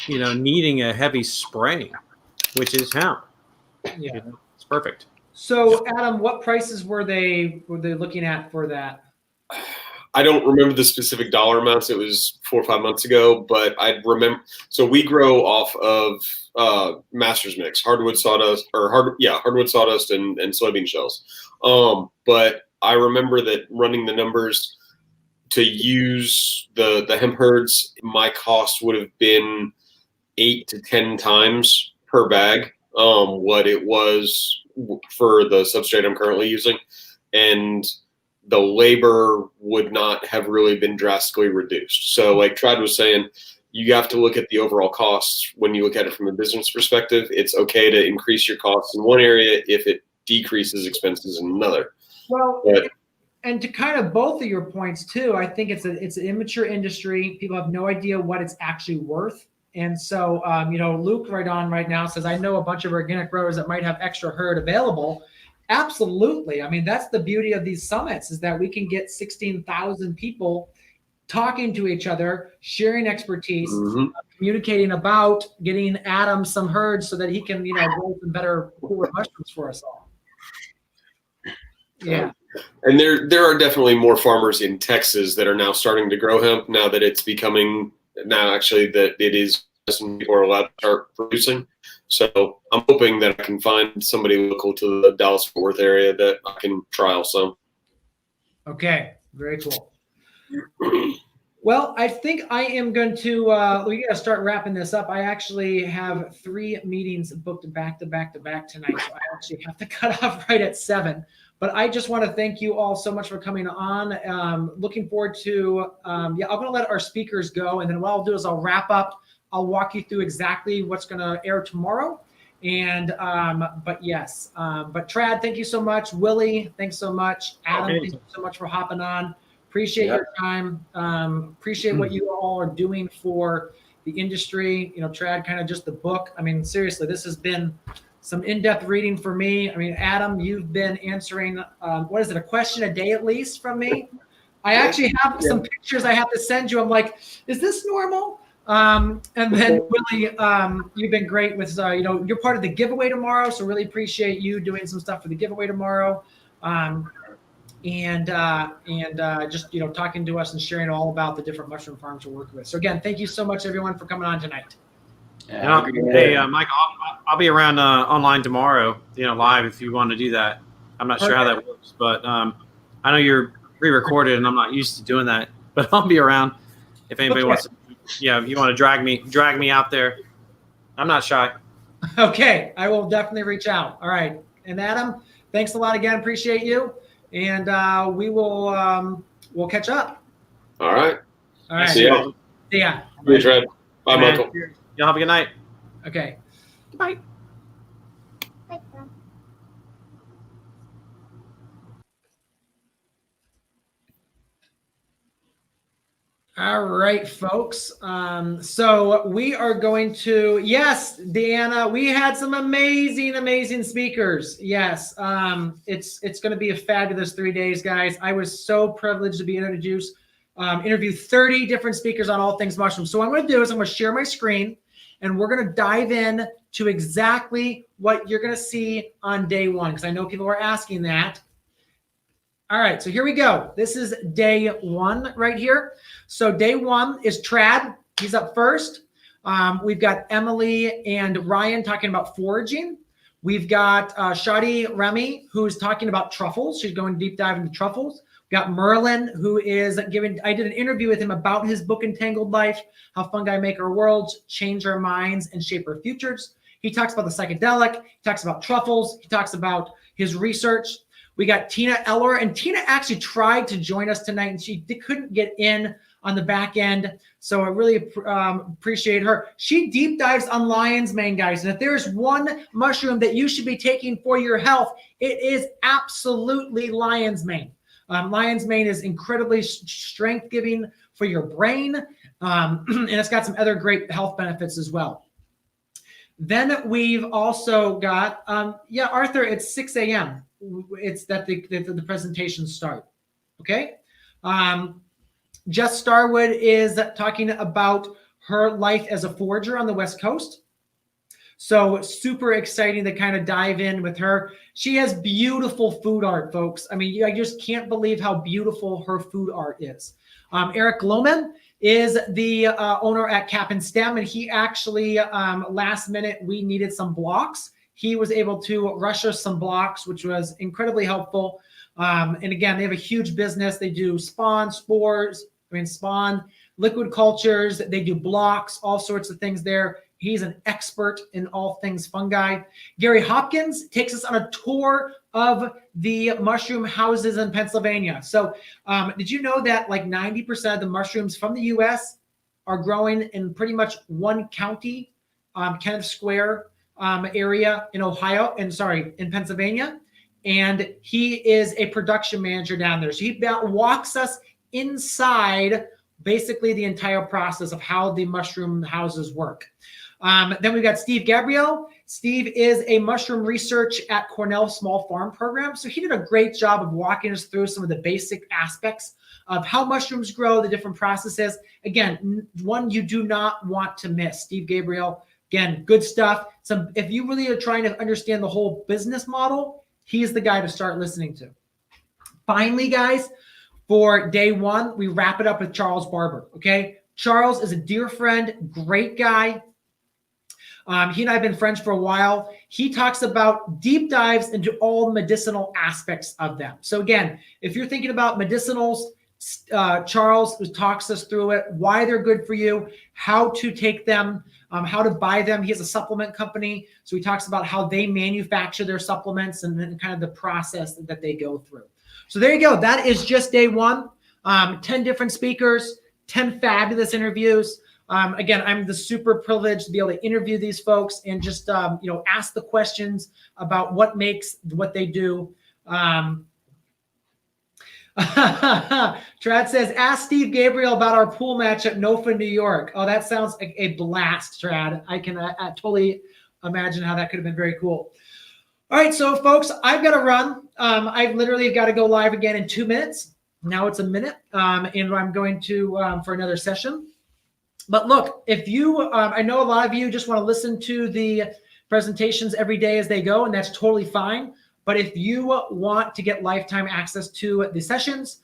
[SPEAKER 2] needing a heavy spraying, which is hemp.
[SPEAKER 1] Yeah.
[SPEAKER 2] It's perfect.
[SPEAKER 1] So Adam, what prices were they looking at for that?
[SPEAKER 3] I don't remember the specific dollar amounts. It was 4 or 5 months ago, but I remember. So we grow off of Master's Mix, hardwood sawdust and soybean shells. But I remember that running the numbers to use the hemp herds, my cost would have been 8 to 10 times per bag what it was for the substrate I'm currently using, and the labor would not have really been drastically reduced. So like Trad was saying, you have to look at the overall costs when you look at it from a business perspective. It's okay to increase your costs in one area if it decreases expenses in another.
[SPEAKER 1] Well, and to kind of both of your points too, I think it's an immature industry. People have no idea what it's actually worth. And so, Luke right now says, I know a bunch of organic growers that might have extra herd available. Absolutely. I mean, that's the beauty of these summits, is that we can get 16,000 people talking to each other, sharing expertise, communicating about getting Adam some herds so that he can, grow some better, cooler mushrooms for us all. Yeah.
[SPEAKER 3] And there are definitely more farmers in Texas that are now starting to grow hemp now that it's becoming that it is people are allowed to start producing. So I'm hoping that I can find somebody local to the Dallas-Fort Worth area that I can trial some.
[SPEAKER 1] Okay, very cool. Well, I think I am going to, we got to start wrapping this up. I actually have 3 meetings booked back to back tonight. So I actually have to cut off right at 7. But I just want to thank you all so much for coming on. Looking forward to, I'm going to let our speakers go. And then what I'll do is I'll wrap up. I'll walk you through exactly what's going to air tomorrow. And, but Trad, thank you so much. Willie, thanks so much. Adam, thank you so much for hopping on. Appreciate your time. Appreciate what you all are doing for the industry. Trad, kind of just the book. I mean, seriously, this has been some in-depth reading for me. I mean, Adam, you've been answering, a question a day at least from me? I actually have some pictures I have to send you. I'm like, is this normal? And then Willie, you've been great with, you're part of the giveaway tomorrow. So really appreciate you doing some stuff for the giveaway tomorrow. And just, talking to us and sharing all about the different mushroom farms we're working with. So again, thank you so much, everyone, for coming on tonight.
[SPEAKER 2] Hey, Mike, I'll be around online tomorrow, live if you want to do that. I'm not sure how that works, but I know you're pre-recorded and I'm not used to doing that, but I'll be around if anybody wants to. Yeah, if you want to drag me out there, I'm not shy. Okay, I will definitely reach out. All right, and Adam, thanks a lot again. Appreciate you, and we will we'll catch up. All right. All right. See ya. See ya. Good, Fred. Bye, Michael. Y'all have a good night. Okay. Bye. All right, folks. So we are going to, yes, Deanna, we had some amazing speakers. Yes. It's going to be a fabulous 3 days, guys. I was so privileged to be introduced, interview 30 different speakers on all things mushrooms. So what I'm going to do is I'm going to share my screen and we're going to dive in to exactly what you're going to see on day one, because I know people are asking that.
[SPEAKER 1] All right, so here we go. This is day one right here. So day one is Trad. He's up first. We've got Emily and Ryan talking about foraging. We've got Shadi Remy, who's talking about truffles. She's going deep dive into truffles. We got Merlin, who is giving, I did an interview with him about his book, Entangled Life, How Fungi Make Our Worlds, Change Our Minds, and Shape Our Futures. He talks about the psychedelic. He talks about truffles. He talks about his research. We got Tina Eller, and Tina actually tried to join us tonight, and she couldn't get in on the back end. So I really appreciate her. She deep dives on lion's mane, guys. And if there's one mushroom that you should be taking for your health, it is absolutely lion's mane. Lion's mane is incredibly strength-giving for your brain, and it's got some other great health benefits as well. Then we've also got, Arthur, it's 6 a.m. It's that the presentations start. Okay. Jess Starwood is talking about her life as a forager on the West Coast. So super exciting to kind of dive in with her. She has beautiful food art, folks. I mean, I just can't believe how beautiful her food art is. Eric Gloman is the owner at Cap and Stem, and he actually, last minute, we needed some blocks. He was able to rush us some blocks, which was incredibly helpful. And again, they have a huge business. They do spawn, liquid cultures. They do blocks, all sorts of things there. He's an expert in all things fungi. Gary Hopkins takes us on a tour of the mushroom houses in Pennsylvania. So did you know that like 90% of the mushrooms from the U.S. are growing in pretty much one county, Kenneth Square area in Ohio, in Pennsylvania. And he is a production manager down there. So he walks us inside basically the entire process of how the mushroom houses work. Then we've got Steve Gabriel. Steve is a mushroom research at Cornell Small Farm Program. So he did a great job of walking us through some of the basic aspects of how mushrooms grow, the different processes. Again, one you do not want to miss. Steve Gabriel, again, good stuff. So if you really are trying to understand the whole business model, he's the guy to start listening to. Finally, guys, for day one, we wrap it up with Charles Barber, okay? Charles is a dear friend, great guy. He and I have been friends for a while. He talks about deep dives into all medicinal aspects of them. So again, if you're thinking about medicinals, Charles talks us through it, why they're good for you, how to take them, how to buy them. He has a supplement company. So he talks about how they manufacture their supplements and then kind of the process that they go through. So there you go. That is just day one. 10 different speakers, 10 fabulous interviews. Again, I'm the super privileged to be able to interview these folks and just, ask the questions about what makes what they do. Trad says, ask Steve Gabriel about our pool match at NOFA, New York. Oh, that sounds like a blast, Trad. I can totally imagine how that could have been very cool. All right, so folks, I've got to run. I've literally got to go live again in 2 minutes. Now it's a minute, and I'm going to for another session. But look, if you, I know a lot of you just want to listen to the presentations every day as they go, and that's totally fine. But if you want to get lifetime access to the sessions,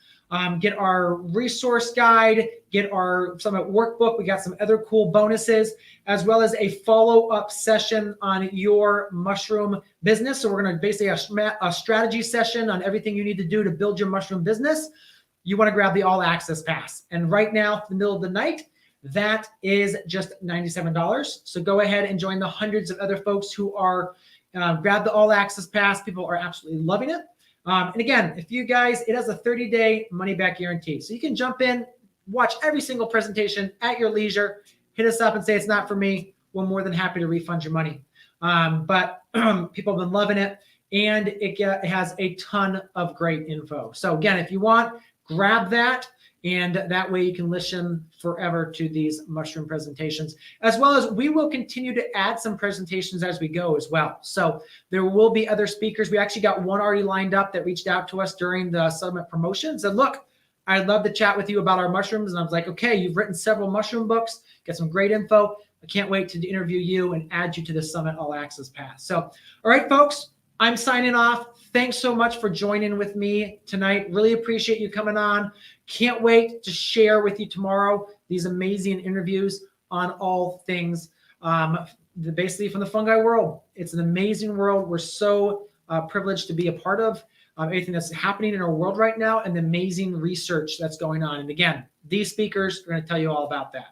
[SPEAKER 1] get our resource guide, get our summit workbook, we got some other cool bonuses, as well as a follow-up session on your mushroom business. So we're going to basically a strategy session on everything you need to do to build your mushroom business. You want to grab the all access pass. And right now, in the middle of the night, that is just $97. So go ahead and join the hundreds of other folks who are grab the all access pass. People are absolutely loving it. And again, if you guys, it has a 30-day money back guarantee. So you can jump in, watch every single presentation at your leisure, hit us up and say it's not for me. We're more than happy to refund your money. But people have been loving it, and it has a ton of great info. So again, if you want, grab that. And that way you can listen forever to these mushroom presentations, as well as we will continue to add some presentations as we go as well. So there will be other speakers. We actually got one already lined up that reached out to us during the summit promotion. Said, look, I'd love to chat with you about our mushrooms. And I was like, okay, you've written several mushroom books, got some great info. I can't wait to interview you and add you to the Summit All Access Pass. So, all right, folks, I'm signing off. Thanks so much for joining with me tonight. Really appreciate you coming on. Can't wait to share with you tomorrow these amazing interviews on all things basically from the fungi world. It's an amazing world. We're so privileged to be a part of everything that's happening in our world right now and the amazing research that's going on. And again, these speakers are going to tell you all about that.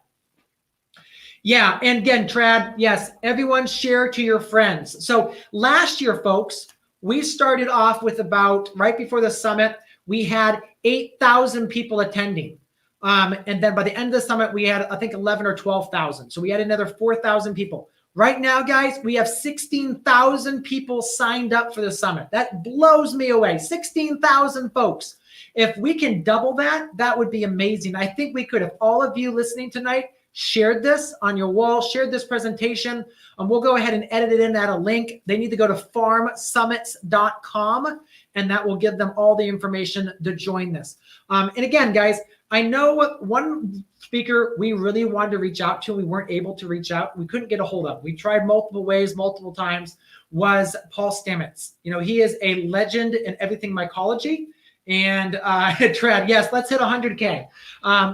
[SPEAKER 1] Yeah, and again, Trad, yes, everyone share to your friends. So last year, folks, we started off with about, right before the summit, we had 8,000 people attending. And then by the end of the summit, we had, I think, 11 or 12,000. So we had another 4,000 people. Right now, guys, we have 16,000 people signed up for the summit. That blows me away. 16,000 folks. If we can double that, that would be amazing. I think we could, if all of you listening tonight shared this on your wall, shared this presentation, we'll go ahead and edit it in at a link. They need to go to farmsummits.com, and that will give them all the information to join this. And again, guys, I know one speaker we really wanted to reach out to, we weren't able to reach out. We couldn't get a hold of. We tried multiple ways, multiple times, was Paul Stamets. You know, he is a legend in everything mycology. And Trad, yes, let's hit 100K.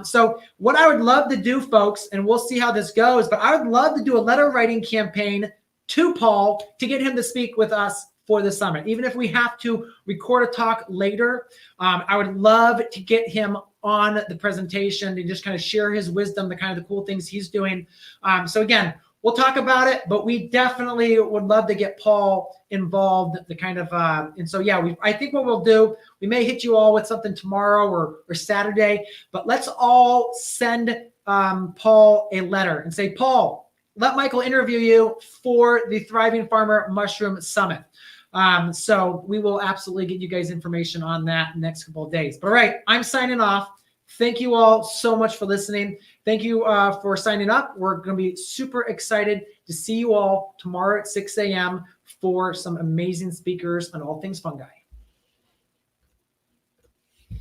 [SPEAKER 1] So what I would love to do, folks, and we'll see how this goes, but I would love to do a letter writing campaign to Paul to get him to speak with us for the summit. Even if we have to record a talk later, I would love to get him on the presentation to just kind of share his wisdom, the kind of the cool things he's doing. So again, we'll talk about it, but we definitely would love to get Paul involved, the kind of, and so, yeah, I think what we'll do, we may hit you all with something tomorrow or Saturday, but let's all send Paul a letter and say, Paul, let Michael interview you for the Thriving Farmer Mushroom Summit. So we will absolutely get you guys information on that next couple of days. But all right, I'm signing off. Thank you all so much for listening. Thank you for signing up. We're going to be super excited to see you all tomorrow at 6 a.m. for some amazing speakers on all things fungi.